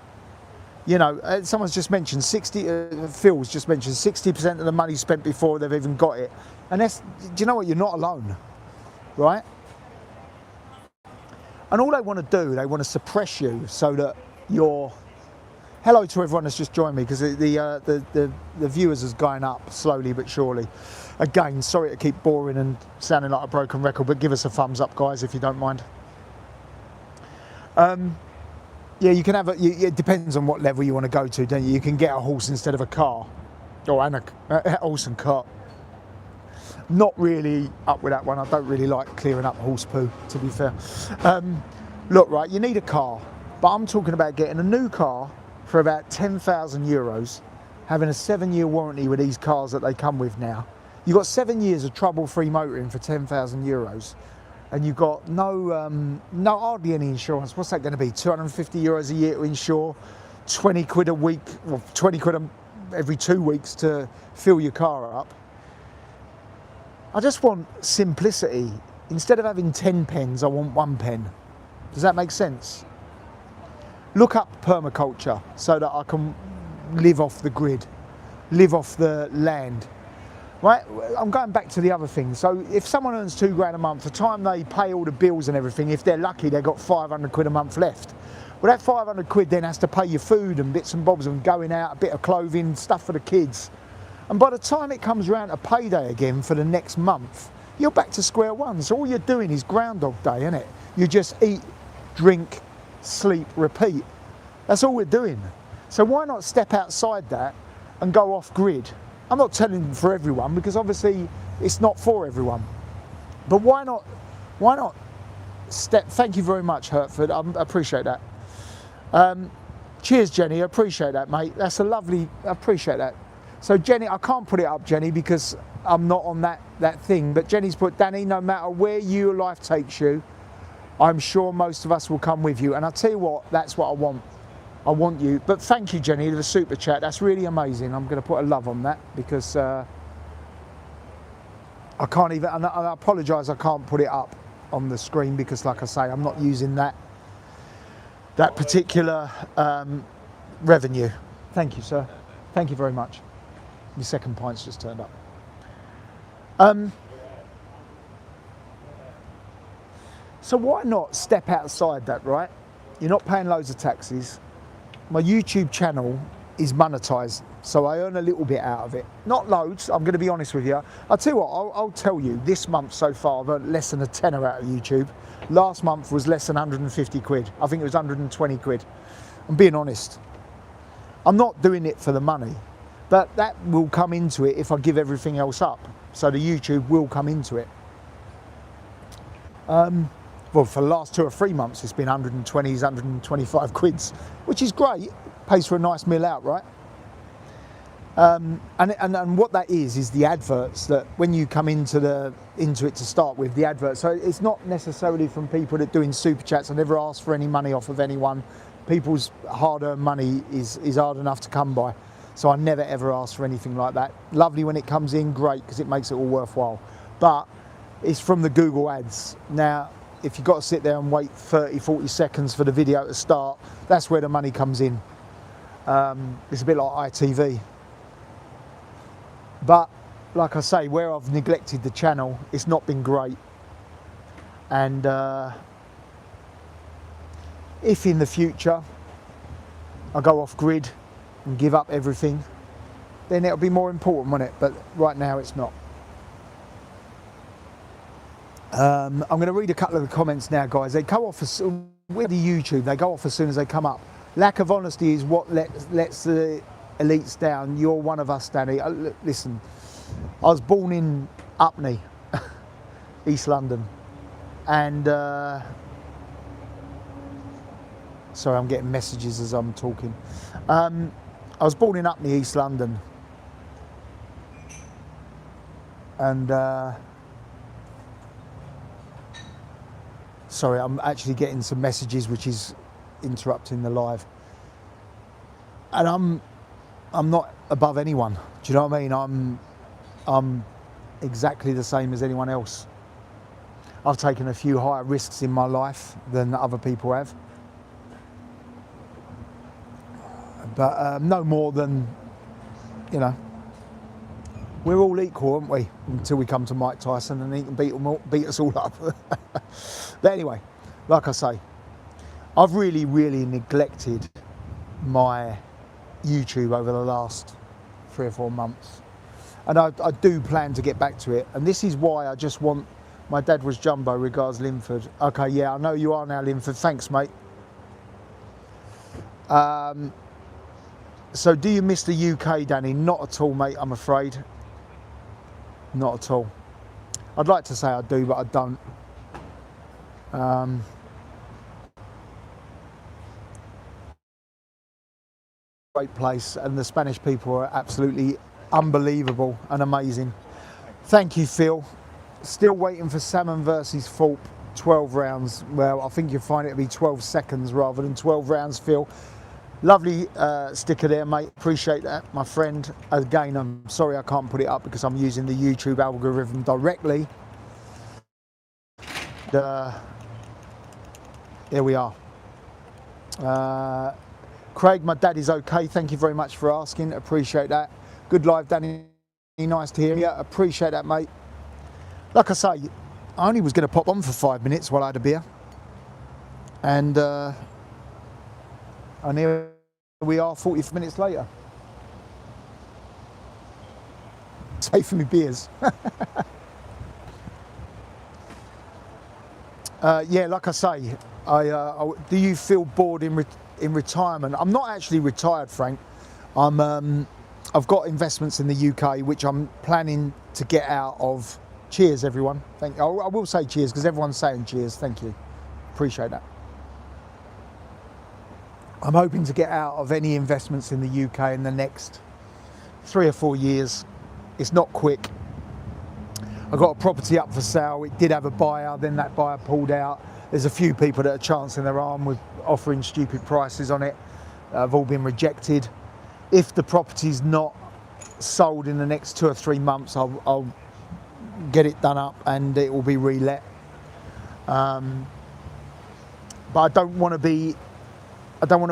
You know, someone's just mentioned Phil's just mentioned 60% of the money spent before they've even got it. And that's, do you know what? You're not alone, right? And all they want to do, they want to suppress you so that you're... Hello to everyone that's just joined me, because the viewers is going up slowly but surely. Again, sorry to keep boring and sounding like a broken record, but give us a thumbs up, guys, if you don't mind. Yeah, you can have it depends on what level you want to go to, don't you? You can get a horse instead of a car, or a horse and cart. Not really up with that one. I don't really like clearing up horse poo, to be fair. Look, right, you need a car, but I'm talking about getting a new car for about €10,000, having a 7-year warranty with these cars that they come with now. You've got 7 years of trouble-free motoring for €10,000. And you've got no hardly any insurance. What's that going to be? €250 a year to insure, 20 quid a week, or 20 quid every 2 weeks to fill your car up. I just want simplicity. Instead of having 10 pens, I want 1 pen. Does that make sense? Look up permaculture so that I can live off the grid, live off the land. Right, I'm going back to the other thing. So if someone earns £2,000 a month, the time they pay all the bills and everything, if they're lucky, they've got 500 quid a month left. Well, that 500 quid then has to pay your food and bits and bobs and going out, a bit of clothing, stuff for the kids. And by the time it comes around to payday again for the next month, you're back to square one. So all you're doing is Groundhog Day, isn't it? You just eat, drink, sleep, repeat. That's all we're doing. So why not step outside that and go off grid? I'm not telling for everyone, because obviously it's not for everyone. But why not step... Thank you very much, Hertford. I appreciate that. Cheers, Jenny. I appreciate that, mate. That's a lovely... I appreciate that. So, Jenny, I can't put it up, Jenny, because I'm not on that thing. But Jenny's put, Danny, no matter where your life takes you, I'm sure most of us will come with you. And I'll tell you what, that's what I want. I want you. But thank you, Jenny, for the super chat. That's really amazing. I'm going to put a love on that because I can't even, and I apologise, I can't put it up on the screen because, like I say, I'm not using that particular revenue. Thank you, sir. Thank you very much. Your second pint's just turned up. So why not step outside that, right? You're not paying loads of taxes. My YouTube channel is monetized, so I earn a little bit out of it. Not loads, I'm going to be honest with you. I'll tell you what, I'll tell you, this month so far I've earned less than a tenner out of YouTube. Last month was less than 150 quid. I think it was 120 quid. I'm being honest. I'm not doing it for the money, but that will come into it if I give everything else up. So the YouTube will come into it. Well, for the last 2 or 3 months, it's been 120s, 125 quids, which is great. Pays for a nice meal out, right? And what that is the adverts that when you come into it to start with, the adverts. So it's not necessarily from people that are doing super chats. I never ask for any money off of anyone. People's hard-earned money is hard enough to come by. So I never ever ask for anything like that. Lovely when it comes in, great, because it makes it all worthwhile. But it's from the Google ads. Now, if you've got to sit there and wait 30, 40 seconds for the video to start, that's where the money comes in. It's a bit like ITV. But like I say, where I've neglected the channel, it's not been great. And if in the future I go off grid and give up everything, then it'll be more important, won't it? But right now it's not. I'm going to read a couple of the comments now, guys. They go off with the YouTube. They go off as soon as they come up. Lack of honesty is what lets the elites down. You're one of us, Danny. Listen, I was born in Upney, East London, and sorry, I'm getting messages as I'm talking. I was born in Upney, East London, and sorry, I'm actually getting some messages which is interrupting the live. And I'm not above anyone. Do you know what I mean? I'm exactly the same as anyone else. I've taken a few higher risks in my life than other people have. But no more than, you know, we're all equal, aren't we? Until we come to Mike Tyson and he can beat us all up. But anyway, like I say, I've really, really neglected my YouTube over the last 3 or 4 months. And I do plan to get back to it. And this is why I just want, my dad was Jumbo, regards Linford. Okay, yeah, I know you are now Linford. Thanks, mate. So do you miss the UK, Danny? Not at all, mate, I'm afraid. Not at all. I'd like to say I do, but I don't. Great place, and the Spanish people are absolutely unbelievable and amazing. Thank you, Phil. Still waiting for Salmon versus Thorpe, 12 rounds. Well, I think you'll find it to be 12 seconds rather than 12 rounds, Phil. Lovely sticker there, mate. Appreciate that, my friend. Again, I'm sorry I can't put it up because I'm using the YouTube algorithm directly. Here we are. Craig, my dad is okay. Thank you very much for asking. Appreciate that. Good live, Danny. Nice to hear you. Appreciate that, mate. Like I say, I only was going to pop on for 5 minutes while I had a beer. And here we are 40 minutes later. Pay for me beers. Yeah, like I say, do you feel bored in retirement? I'm not actually retired, Frank. I've got investments in the UK which I'm planning to get out of. Cheers, everyone. Thank you. I will say cheers because everyone's saying cheers. Thank you. Appreciate that. I'm hoping to get out of any investments in the UK in the next 3 or 4 years. It's not quick. I got a property up for sale. It did have a buyer, then that buyer pulled out. There's a few people that are chancing their arm with offering stupid prices on it. have all been rejected. If the property's not sold in the next 2 or 3 months, I'll get it done up and it will be relet. But I don't want to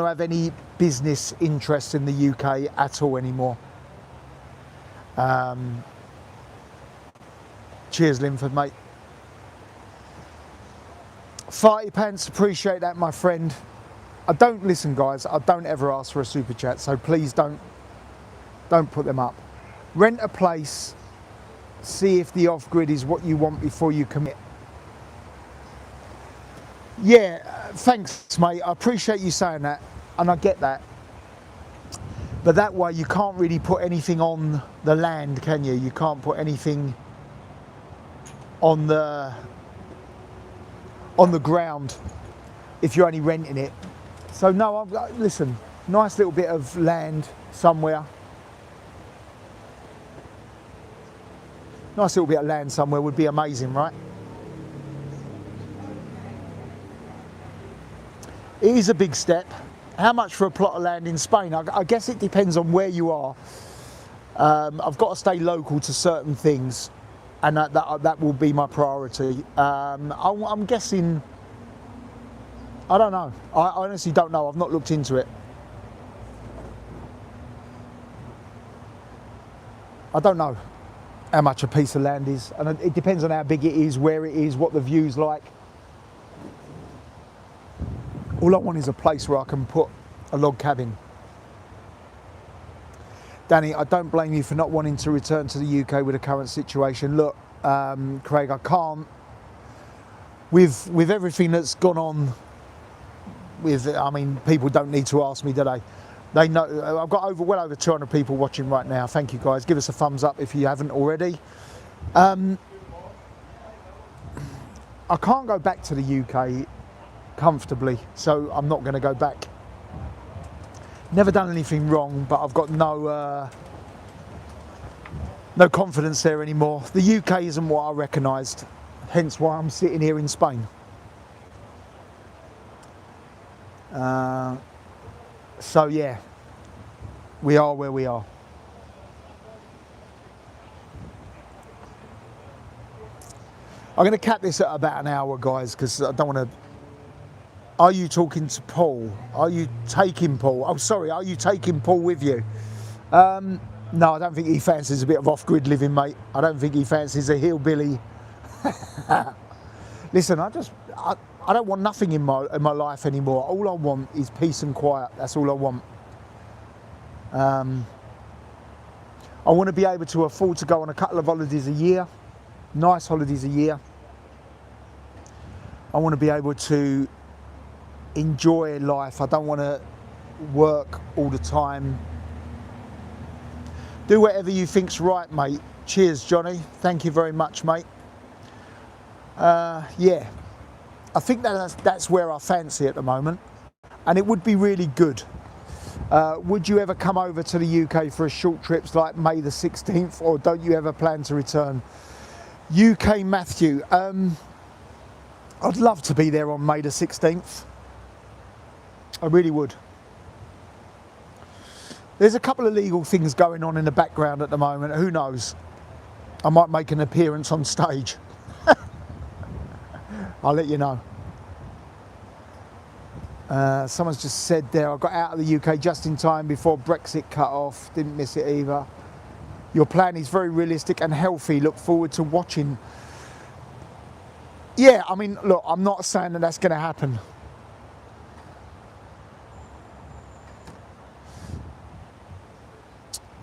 have any business interest in the UK at all anymore. Cheers, Linford, mate. 30 pence, appreciate that, my friend. I don't listen, guys. I don't ever ask for a super chat, so please don't put them up. Rent a place. See if the off-grid is what you want before you commit. Yeah, thanks, mate. I appreciate you saying that, and I get that. But that way, you can't really put anything on the land, can you? You can't put anything on the ground if you're only renting it. So no, listen, nice little bit of land somewhere. Nice little bit of land somewhere would be amazing, right? It is a big step. How much for a plot of land in Spain? I guess it depends on where you are. I've got to stay local to certain things, and that will be my priority. I'm guessing, I don't know. I honestly don't know. I've not looked into it. I don't know how much a piece of land is, and it depends on how big it is, where it is, what the view's like. All I want is a place where I can put a log cabin. Danny, I don't blame you for not wanting to return to the UK with the current situation. Look, Craig, I can't. With everything that's gone on, I mean, people don't need to ask me, do they? They know. I've got well over 200 people watching right now. Thank you, guys. Give us a thumbs up if you haven't already. I can't go back to the UK comfortably, so I'm not going to go back. Never done anything wrong, but I've got no confidence there anymore. The UK isn't what I recognised, hence why I'm sitting here in Spain. So yeah, we are where we are. I'm going to cap this at about an hour, guys, because I don't want to. Are you talking to Paul? Are you taking Paul? Oh, sorry, are you taking Paul with you? No, I don't think he fancies a bit of off-grid living, mate. I don't think he fancies a hillbilly. Listen, I don't want nothing in my life anymore. All I want is peace and quiet. That's all I want. I want to be able to afford to go on a couple of holidays a year, nice holidays a year. I want to be able to enjoy life. I don't want to work all the time. Do whatever you think's right, mate. Cheers, Johnny. Thank you very much, mate. Yeah, I think that's where I fancy at the moment, and it would be really good. Would you ever come over to the UK for a short trips like May the 16th, or don't you ever plan to return? UK Matthew, I'd love to be there on May the 16th. I really would. There's a couple of legal things going on in the background at the moment. Who knows? I might make an appearance on stage. I'll let you know. Someone's just said there, I got out of the UK just in time before Brexit cut off. Didn't miss it either. Your plan is very realistic and healthy. Look forward to watching. Yeah, I mean, look, I'm not saying that that's going to happen.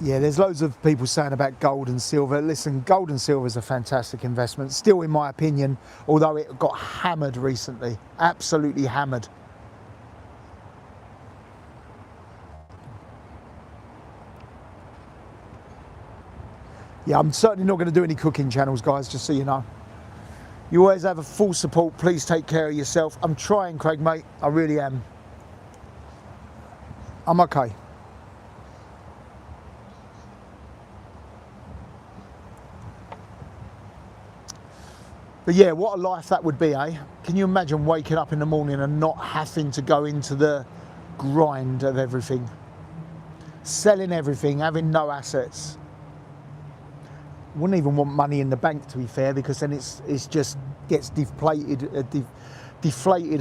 Yeah, there's loads of people saying about gold and silver. Listen, gold and silver is a fantastic investment, still in my opinion, although it got hammered recently, absolutely hammered. Yeah, I'm certainly not going to do any cooking channels, guys, just so you know. You always have a full support. Please take care of yourself. I'm trying, Craig, mate. I really am. I'm okay. But yeah, what a life that would be, eh? Can you imagine waking up in the morning and not having to go into the grind of everything. Selling everything, having no assets. Wouldn't even want money in the bank, to be fair, because then it's just gets deflated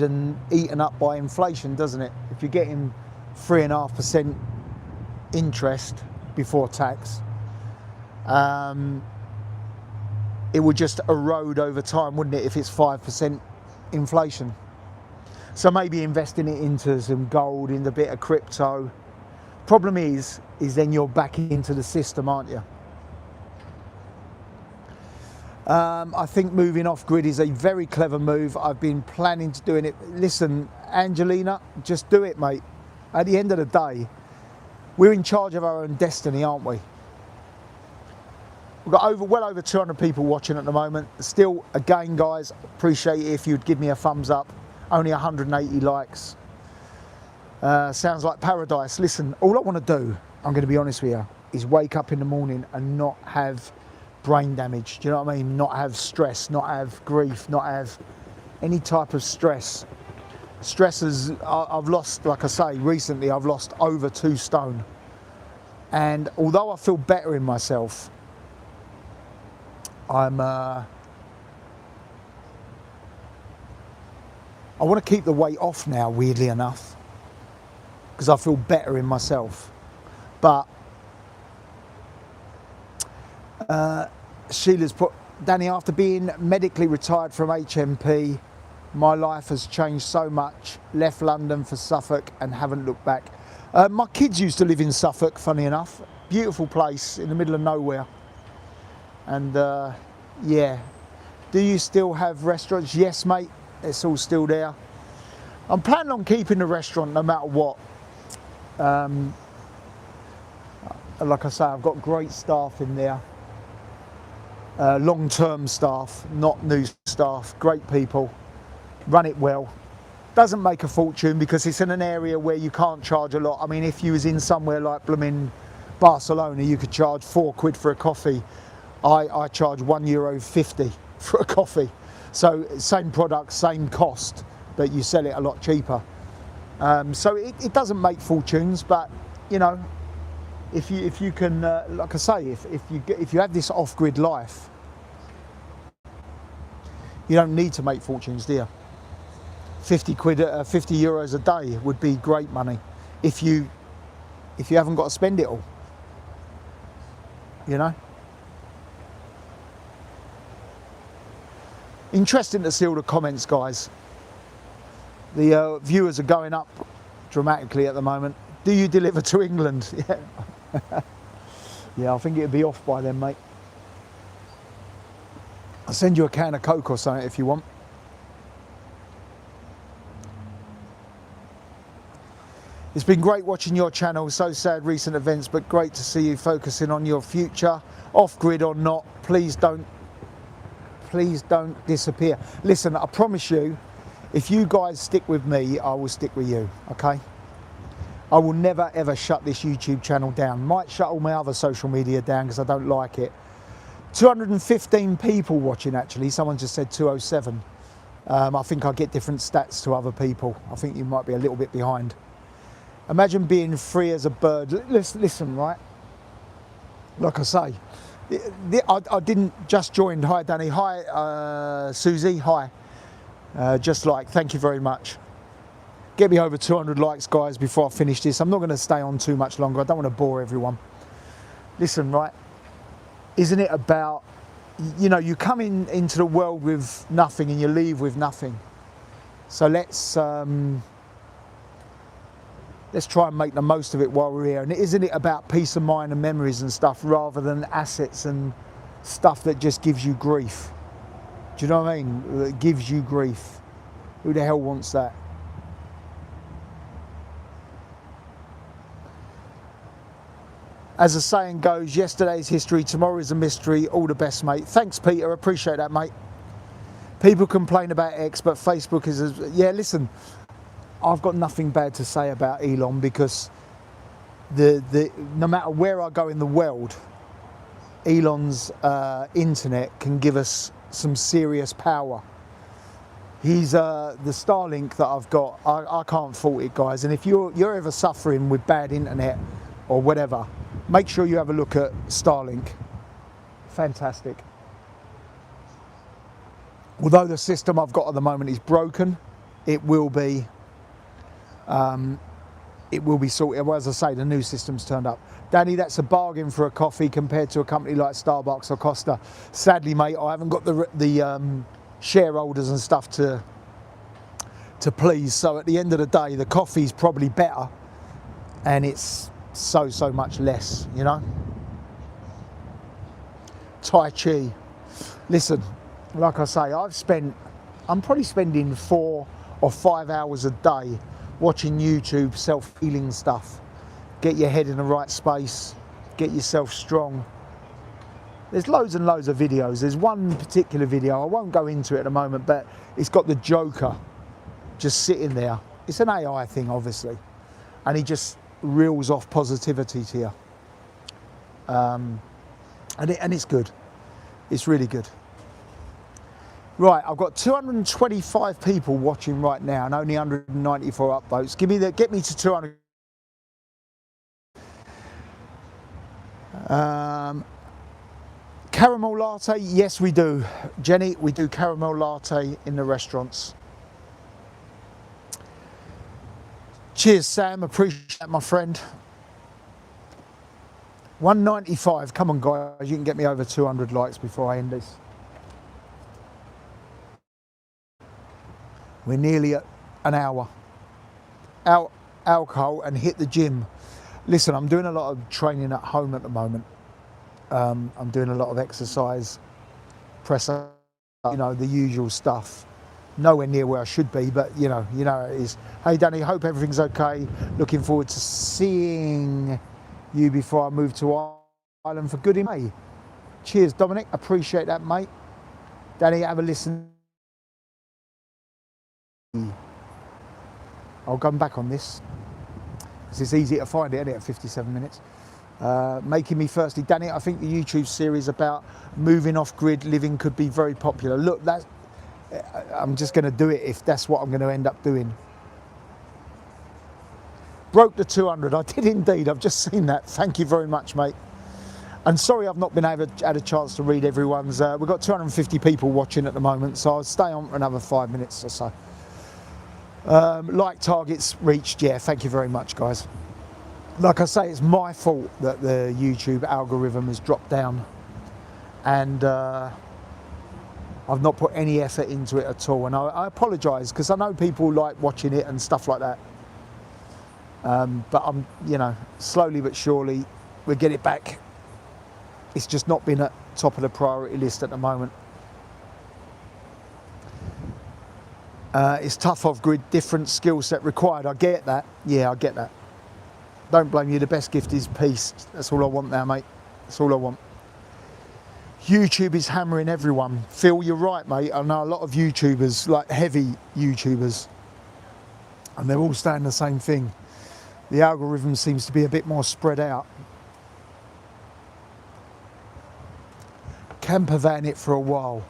and eaten up by inflation, doesn't it? If you're getting 3.5% interest before tax, it would just erode over time, wouldn't it, if it's 5% inflation? So maybe investing it into some gold, in the bit of crypto. Problem is then you're back into the system, aren't you? I think moving off grid is a very clever move. I've been planning to doing it. Listen, Angelina, just do it, mate. At the end of the day, we're in charge of our own destiny, aren't we? We've got well over 200 people watching at the moment. Still, again, guys, appreciate it if you'd give me a thumbs up. Only 180 likes. Sounds like paradise. Listen, all I want to do, I'm going to be honest with you, is wake up in the morning and not have brain damage. Do you know what I mean? Not have stress, not have grief, not have any type of stress. Stresses, I've lost, like I say, recently I've lost over 2 stone. And although I feel better in myself, I want to keep the weight off now, weirdly enough, because I feel better in myself. But Sheila's put, Danny, after being medically retired from HMP, my life has changed so much. Left London for Suffolk and haven't looked back. My kids used to live in Suffolk, funny enough. Beautiful place in the middle of nowhere. And yeah, do you still have restaurants? Yes, mate, it's all still there. I'm planning on keeping the restaurant no matter what. Like I say, I've got great staff in there. Long-term staff, not new staff, great people, run it well. Doesn't make a fortune because it's in an area where you can't charge a lot. I mean, if you was in somewhere like blooming Barcelona, you could charge £4 for a coffee. I charge €1.50 for a coffee. So same product, same cost, but you sell it a lot cheaper. So it doesn't make fortunes, but you know, if you can, like I say, if you have this off-grid life, you don't need to make fortunes, do you? 50 euros a day would be great money if you haven't got to spend it all. You know. Interesting to see all the comments, guys. The viewers are going up dramatically at the moment. Do you deliver to England? Yeah. Yeah, I think it'd be off by then, mate. I'll send you a can of Coke or something if you want. It's been great watching your channel. So sad recent events, but great to see you focusing on your future, off-grid or not. Please don't disappear. Listen, I promise you, if you guys stick with me, I will stick with you, okay? I will never ever shut this YouTube channel down. Might shut all my other social media down because I don't like it. 215 people watching actually. Someone just said 207. I think I get different stats to other people. I think you might be a little bit behind. Imagine being free as a bird. Listen, right? Like I say, I didn't just join. Hi, Danny. Hi, Susie. Hi. Thank you very much. Get me over 200 likes, guys, before I finish this. I'm not going to stay on too much longer. I don't want to bore everyone. Listen, right? Isn't it about, you know, you come into the world with nothing and you leave with nothing. So let's try and make the most of it while we're here. And isn't it about peace of mind and memories and stuff rather than assets and stuff that just gives you grief? Do you know what I mean? That gives you grief. Who the hell wants that? As the saying goes, yesterday's history, tomorrow is a mystery. All the best, mate. Thanks, Peter. Appreciate that, mate. People complain about X, but Facebook is... Yeah, listen, I've got nothing bad to say about Elon because no matter where I go in the world, Elon's internet can give us some serious power. He's the Starlink that I've got. I can't fault it, guys. And if you're ever suffering with bad internet or whatever, make sure you have a look at Starlink. Fantastic. Although the system I've got at the moment is broken, it will be sorted. Well, as I say, the new system's turned up. Danny, that's a bargain for a coffee compared to a company like Starbucks or Costa. Sadly, mate, I haven't got the shareholders and stuff to please. So at the end of the day, the coffee's probably better, and it's so much less, you know. Tai Chi. Listen, like I say, I'm probably spending 4 or 5 hours a day watching YouTube self-healing stuff. Get your head in the right space, get yourself strong. There's loads and loads of videos. There's one particular video, I won't go into it at the moment, but it's got the Joker just sitting there. It's an AI thing, obviously, and he just reels off positivity to you. And it's good. It's really good. Right, I've got 225 people watching right now and only 194 upvotes. Get me to 200. Caramel latte, yes we do. Jenny, we do caramel latte in the restaurants. Cheers, Sam, appreciate that, my friend. 195, come on guys, you can get me over 200 likes before I end this. We're nearly at an hour. Out alcohol and hit the gym. Listen, I'm doing a lot of training at home at the moment. I'm doing a lot of exercise, press up, you know, the usual stuff. Nowhere near where I should be, but you know how it is. Hey Danny, hope everything's okay. Looking forward to seeing you before I move to Ireland for good in May. Cheers, Dominic. Appreciate that, mate. Danny, have a listen. I'll come back on this because it's easy to find it, isn't it, at 57 minutes. Making me thirsty. Danny, I think the YouTube series about moving off grid living could be very popular. Look, I'm just going to do it if that's what I'm going to end up doing. Broke the 200. I did indeed. I've just seen that. Thank you very much, mate. And sorry I've not been had a chance to read everyone's. We've got 250 people watching at the moment, so I'll stay on for another 5 minutes or so. Like targets reached, yeah, thank you very much, guys. Like I say, it's my fault that the YouTube algorithm has dropped down, and I've not put any effort into it at all, and I apologise because I know people like watching it and stuff like that. But I'm, slowly but surely we'll get it back. It's just not been at top of the priority list at the moment. It's tough off grid, different skill set required. I get that. Yeah, I get that. Don't blame you. The best gift is peace. That's all I want now, mate. That's all I want. YouTube is hammering everyone. Phil, you're right, mate. I know a lot of YouTubers, like heavy YouTubers, and they're all saying the same thing. The algorithm seems to be a bit more spread out. Camper van it for a while.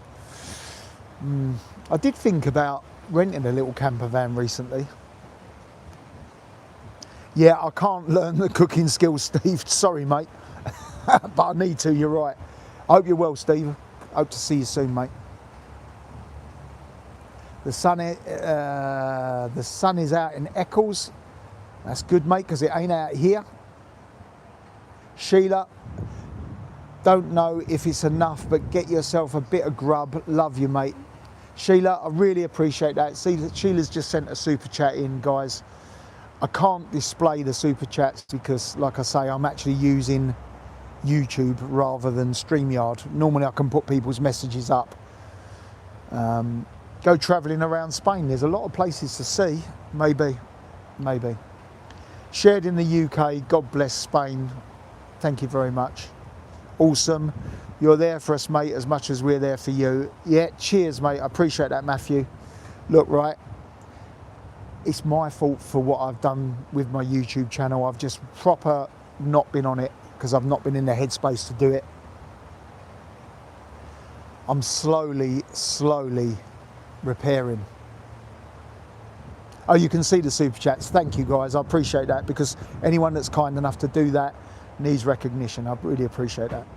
I did think about renting a little camper van recently. Yeah, I can't learn the cooking skills, Steve. Sorry, mate. But I need to, you're right. I hope you're well, Steve. Hope to see you soon, mate. The sun is out in Eccles. That's good, mate, because it ain't out here. Sheila, don't know if it's enough, but get yourself a bit of grub. Love you, mate. Sheila, I really appreciate that. See, Sheila's just sent a super chat in, guys. I can't display the super chats because, like I say, I'm actually using YouTube rather than StreamYard. Normally I can put people's messages up. Go travelling around Spain. There's a lot of places to see. Maybe. Shared in the UK. God bless Spain. Thank you very much. Awesome. You're there for us, mate, as much as we're there for you. Yeah, cheers, mate. I appreciate that, Matthew. Look, right. It's my fault for what I've done with my YouTube channel. I've just proper not been on it because I've not been in the headspace to do it. I'm slowly repairing. Oh, you can see the super chats. Thank you, guys. I appreciate that, because anyone that's kind enough to do that needs recognition. I really appreciate that.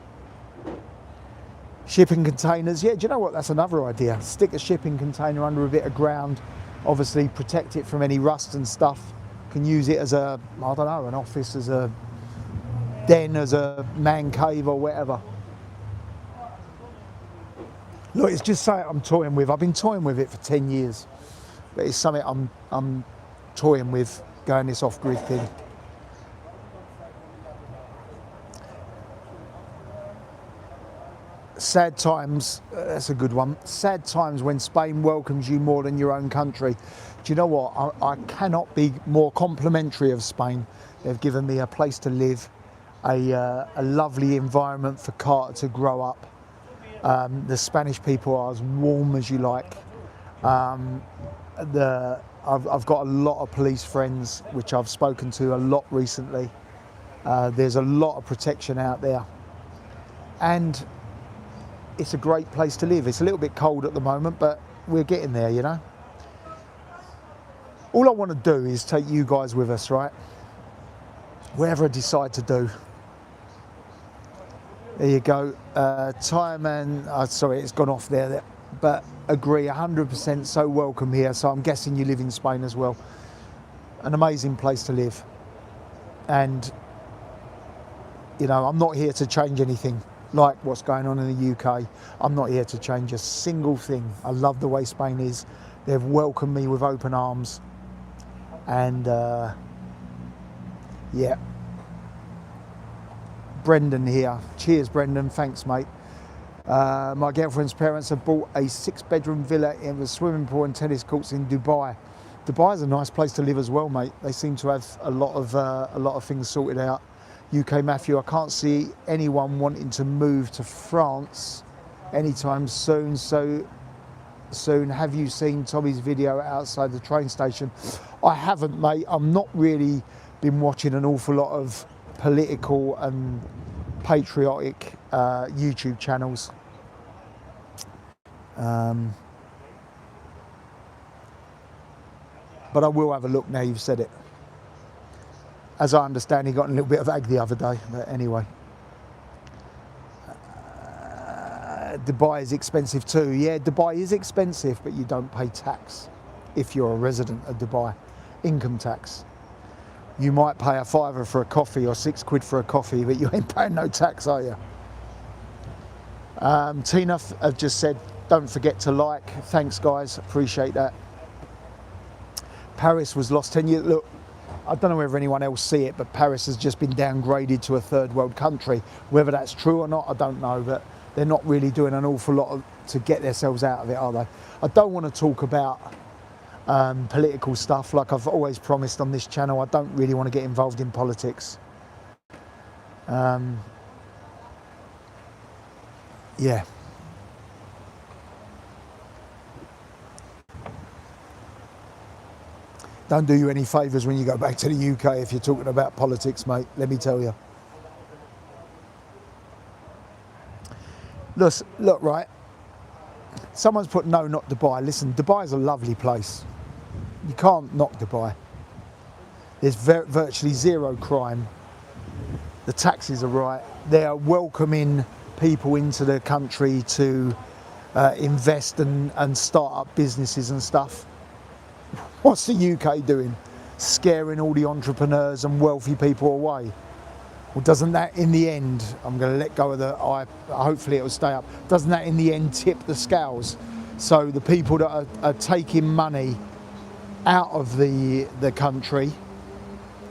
Shipping containers. Yeah, do you know what? That's another idea. Stick a shipping container under a bit of ground. Obviously, protect it from any rust and stuff. Can use it as a, I don't know, an office, as a den, as a man cave or whatever. Look, it's just something I'm toying with. I've been toying with it for 10 years. But it's something I'm toying with, going this off-grid thing. Sad times, that's a good one. Sad times when Spain welcomes you more than your own country. Do you know what? I cannot be more complimentary of Spain. They've given me a place to live, a lovely environment for Carter to grow up. The Spanish people are as warm as you like. I've got a lot of police friends, which I've spoken to a lot recently. There's a lot of protection out there, and it's a great place to live. It's a little bit cold at the moment, but we're getting there, you know. All I want to do is take you guys with us, right? Whatever I decide to do. There you go. Time and sorry, it's gone off there. But agree, 100% so welcome here. So I'm guessing you live in Spain as well. An amazing place to live. And, you know, I'm not here to change anything like what's going on in the UK. I'm not here to change a single thing. I love the way Spain is. They've welcomed me with open arms. And, yeah. Brendan here. Cheers, Brendan. Thanks, mate. My girlfriend's parents have bought a 6-bedroom villa in a swimming pool and tennis courts in Dubai. Dubai is a nice place to live as well, mate. They seem to have a lot of things sorted out. UK Matthew, I can't see anyone wanting to move to France anytime soon. So soon, have you seen Tommy's video outside the train station? I haven't, mate. I'm not really been watching an awful lot of political and patriotic YouTube channels. But I will have a look now you've said it. As I understand, he got in a little bit of ag the other day, but anyway. Dubai is expensive too. Yeah, Dubai is expensive, but you don't pay tax if you're a resident of Dubai. Income tax. You might pay a £5 for a coffee or £6 for a coffee, but you ain't paying no tax, are you? Tina have just said, don't forget to like. Thanks, guys. Appreciate that. Paris was lost 10 years. Look, I don't know whether anyone else see it, but Paris has just been downgraded to a third world country. Whether that's true or not, I don't know, but they're not really doing an awful lot to get themselves out of it, are they? I don't want to talk about political stuff like I've always promised on this channel. I don't really want to get involved in politics. Yeah. Don't do you any favours when you go back to the UK if you're talking about politics, mate, let me tell you. Look, right, someone's put no, not Dubai. Listen, Dubai is a lovely place. You can't knock Dubai. There's virtually zero crime. The taxes are right. They are welcoming people into the country to invest and start up businesses and stuff. What's the UK doing? Scaring all the entrepreneurs and wealthy people away. Well, doesn't that in the end, I'm going to let go of hopefully it'll stay up, doesn't that in the end tip the scales? So the people that are taking money out of the country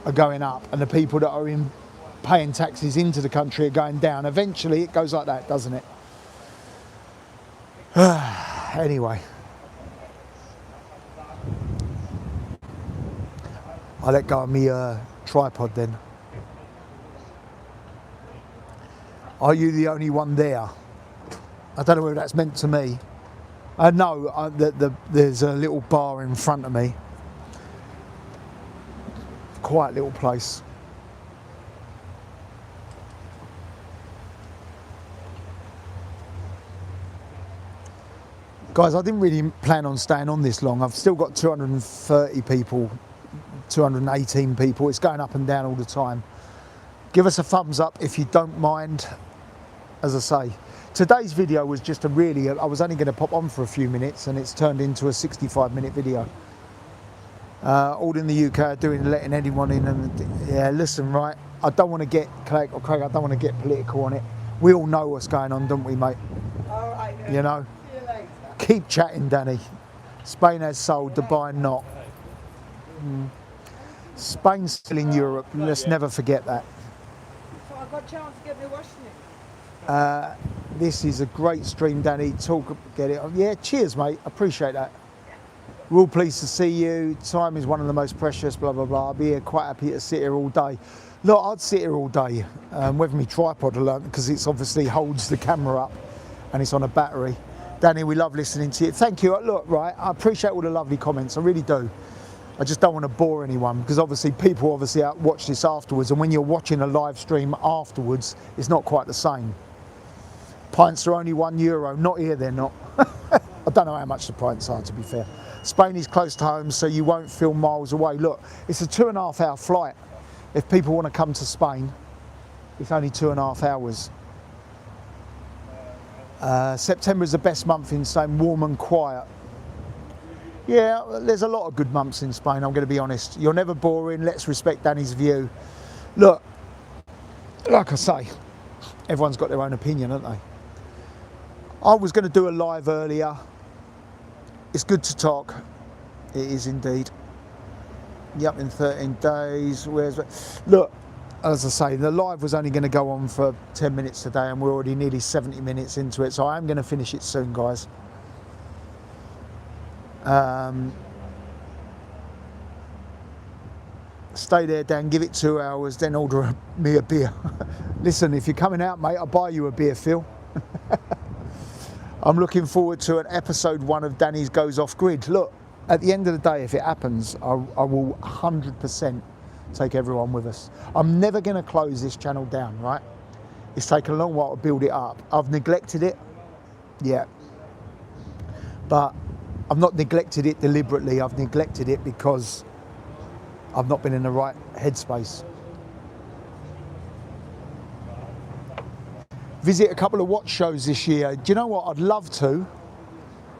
are going up, and the people that are paying taxes into the country are going down. Eventually it goes like that, doesn't it? Anyway. I'll let go of my tripod then. Are you the only one there? I don't know whether that's meant to me. No, there's a little bar in front of me. Quiet little place. Guys, I didn't really plan on staying on this long. I've still got 230 people, 218 people. It's going up and down all the time. Give us a thumbs up if you don't mind. As I say, today's video was just I was only going to pop on for a few minutes, and it's turned into a 65-minute video. All in the UK are letting anyone in, and yeah, listen, right, I don't want to get, Craig, I don't want to get political on it. We all know what's going on, don't we, mate? All right, you know? See you later. Keep chatting, Danny. Spain has sold, Dubai not. Spain's still in Europe, let's never forget that. So I got a chance to get me washing it. This is a great stream, Danny. Get it on. Yeah, cheers, mate. Appreciate that. We're all pleased to see you. Time is one of the most precious, blah, blah, blah. I'll be here quite happy to sit here all day. Look, I'd sit here all day with my tripod alone, because it's obviously holds the camera up and it's on a battery. Danny, we love listening to you. Thank you. Look, right, I appreciate all the lovely comments. I really do. I just don't want to bore anyone, because obviously people watch this afterwards, and when you're watching a live stream afterwards, it's not quite the same. Pints are only €1. Not here, they're not. I don't know how much the pints are, to be fair. Spain is close to home, so you won't feel miles away. Look, it's a 2.5-hour flight. If people want to come to Spain, it's only 2.5 hours. September is the best month in Spain, warm and quiet. Yeah, there's a lot of good months in Spain, I'm going to be honest. You're never boring. Let's respect Danny's view. Look, like I say, everyone's got their own opinion, haven't they? I was going to do a live earlier. It's good to talk. It is indeed. Yep, in 13 days. Look, as I say, the live was only going to go on for 10 minutes today, and we're already nearly 70 minutes into it, so I am going to finish it soon, guys. Stay there, Dan, give it 2 hours, then order me a beer. Listen, if you're coming out, mate, I'll buy you a beer, Phil. I'm looking forward to an episode 1 of Danny's Goes Off Grid. Look, at the end of the day, if it happens, I will 100% take everyone with us. I'm never going to close this channel down, right? It's taken a long while to build it up. I've neglected it, yeah. But I've not neglected it deliberately. I've neglected it because I've not been in the right headspace. Visit a couple of watch shows this year. Do you know what? I'd love to.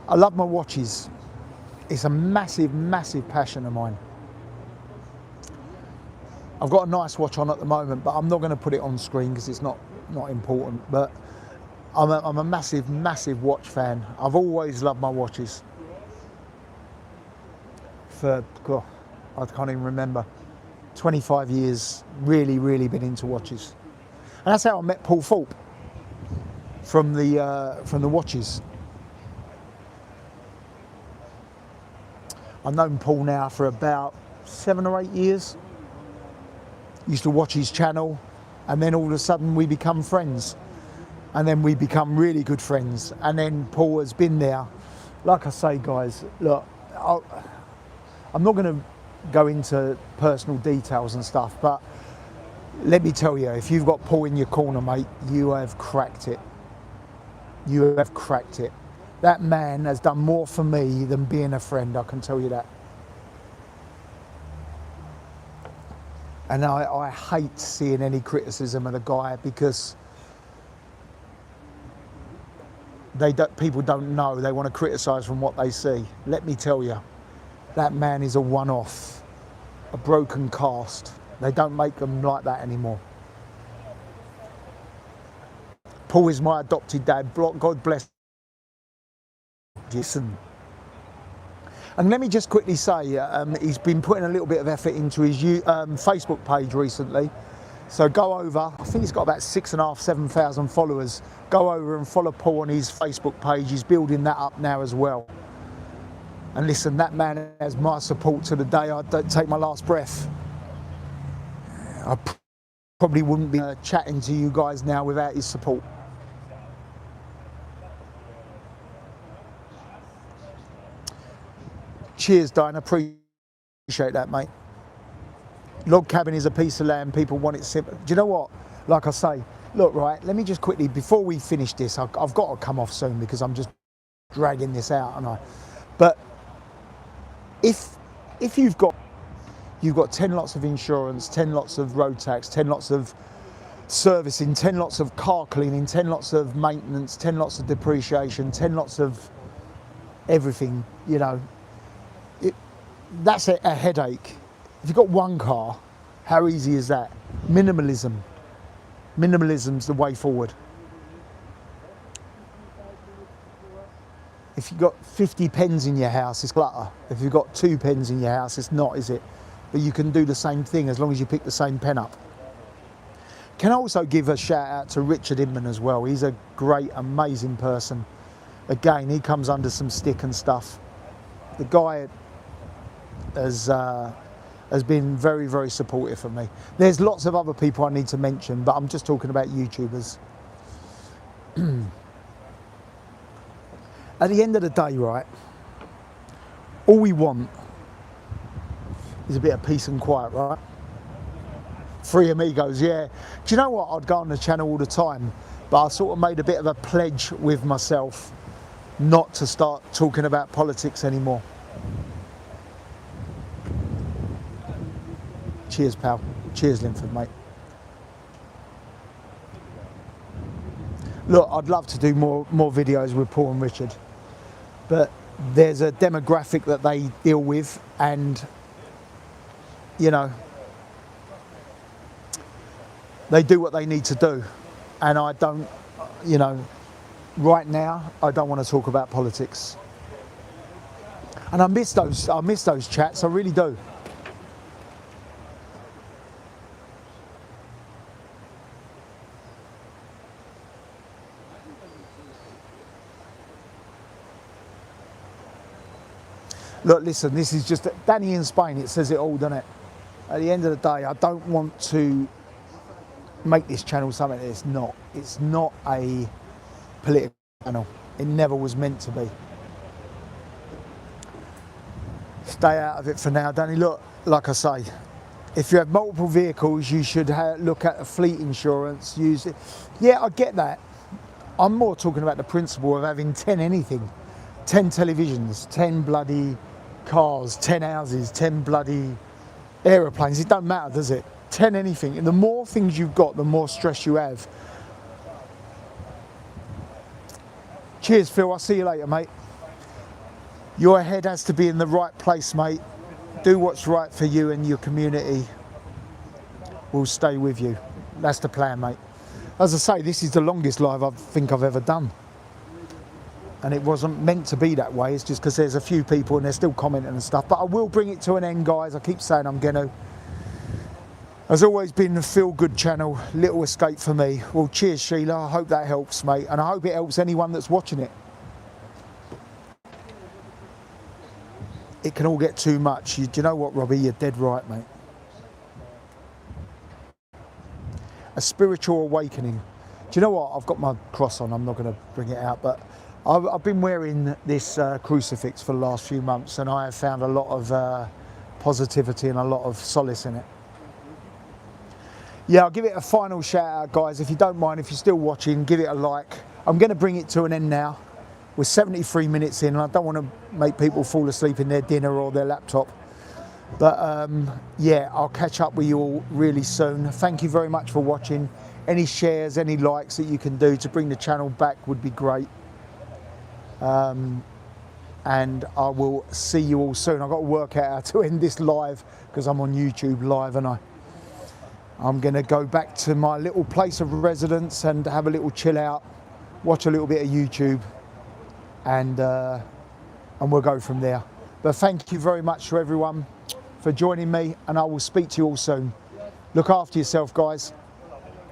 I love my watches. It's a massive, massive passion of mine. I've got a nice watch on at the moment, but I'm not going to put it on screen because it's not important. But I'm a massive, massive watch fan. I've always loved my watches. God, I can't even remember. 25 years, really, really been into watches. And that's how I met Paul Thorpe, from the watches. I've known Paul now for about 7 or 8 years. Used to watch his channel, and then all of a sudden we become friends. And then we become really good friends. And then Paul has been there. Like I say, guys, look, I'm not going to go into personal details and stuff, but let me tell you, if you've got Paul in your corner, mate, you have cracked it. You have cracked it. That man has done more for me than being a friend, I can tell you that. And I hate seeing any criticism of the guy, because people don't know. They want to criticise from what they see. Let me tell you, that man is a one-off, a broken cast. They don't make them like that anymore. Paul is my adopted dad. God bless Jason. And let me just quickly say, he's been putting a little bit of effort into his Facebook page recently. So go over, I think he's got about 6,500, 7,000 followers. Go over and follow Paul on his Facebook page. He's building that up now as well. And listen, that man has my support to the day I don't take my last breath. I probably wouldn't be chatting to you guys now without his support. Cheers, Diana. Appreciate that, mate. Log cabin is a piece of land. People want it simple. Do you know what? Like I say, look, right, let me just quickly, before we finish this, I've got to come off soon because I'm just dragging this out, aren't I? But if you've got 10 lots of insurance, 10 lots of road tax, 10 lots of servicing, 10 lots of car cleaning, 10 lots of maintenance, 10 lots of depreciation, 10 lots of everything, you know, that's a headache. If you've got one car, how easy is that? Minimalism's the way forward. If you've got 50 pens in your house, it's clutter. If you've got 2 pens in your house, it's not, is it? But you can do the same thing as long as you pick the same pen up. Can I also give a shout out to Richard Inman as well. He's a great, amazing person. Again, he comes under some stick and stuff. The guy has been very, very supportive of me. There's lots of other people I need to mention, but I'm just talking about YouTubers. At the end of the day, right, all we want is a bit of peace and quiet, right? Free amigos, yeah. Do you know what? I'd go on the channel all the time, but I sort of made a bit of a pledge with myself not to start talking about politics anymore. Cheers, pal. Cheers, Linford, mate. Look, I'd love to do more videos with Paul and Richard, but there's a demographic that they deal with, and, you know, they do what they need to do. And I don't, you know, right now, I don't want to talk about politics. And I miss those chats, I really do. Look, listen, this is just Danny in Spain. It says it all, doesn't it? At the end of the day, I don't want to make this channel something that it's not. It's not a political channel. It never was meant to be. Stay out of it for now, Danny. Look, like I say, if you have multiple vehicles, you should look at a fleet insurance. Use it. Yeah, I get that. I'm more talking about the principle of having 10 anything. 10 televisions, 10 bloody cars, 10 houses, 10 bloody aeroplanes. It don't matter, does it? 10 anything. And the more things you've got, the more stress you have. Cheers, Phil. I'll see you later, mate. Your head has to be in the right place, mate. Do what's right for you, and your community will stay with you. That's the plan, mate. As I say, this is the longest live I think I've ever done. And it wasn't meant to be that way. It's just because there's a few people and they're still commenting and stuff. But I will bring it to an end, guys. I keep saying I'm going to. Has always been a feel-good channel. Little escape for me. Well, cheers, Sheila. I hope that helps, mate. And I hope it helps anyone that's watching it. It can all get too much. Do you know what, Robbie? You're dead right, mate. A spiritual awakening. Do you know what? I've got my cross on. I'm not going to bring it out, but I've been wearing this crucifix for the last few months, and I have found a lot of positivity and a lot of solace in it. Yeah, I'll give it a final shout out, guys. If you don't mind, if you're still watching, give it a like. I'm going to bring it to an end now. We're 73 minutes in, and I don't want to make people fall asleep in their dinner or their laptop. But yeah, I'll catch up with you all really soon. Thank you very much for watching. Any shares, any likes that you can do to bring the channel back would be great. And I will see you all soon. I've got to work out how to end this live because I'm on YouTube live, and I'm going to go back to my little place of residence and have a little chill out, watch a little bit of YouTube, and we'll go from there. But thank you very much to everyone for joining me, and I will speak to you all soon. Look after yourself, guys.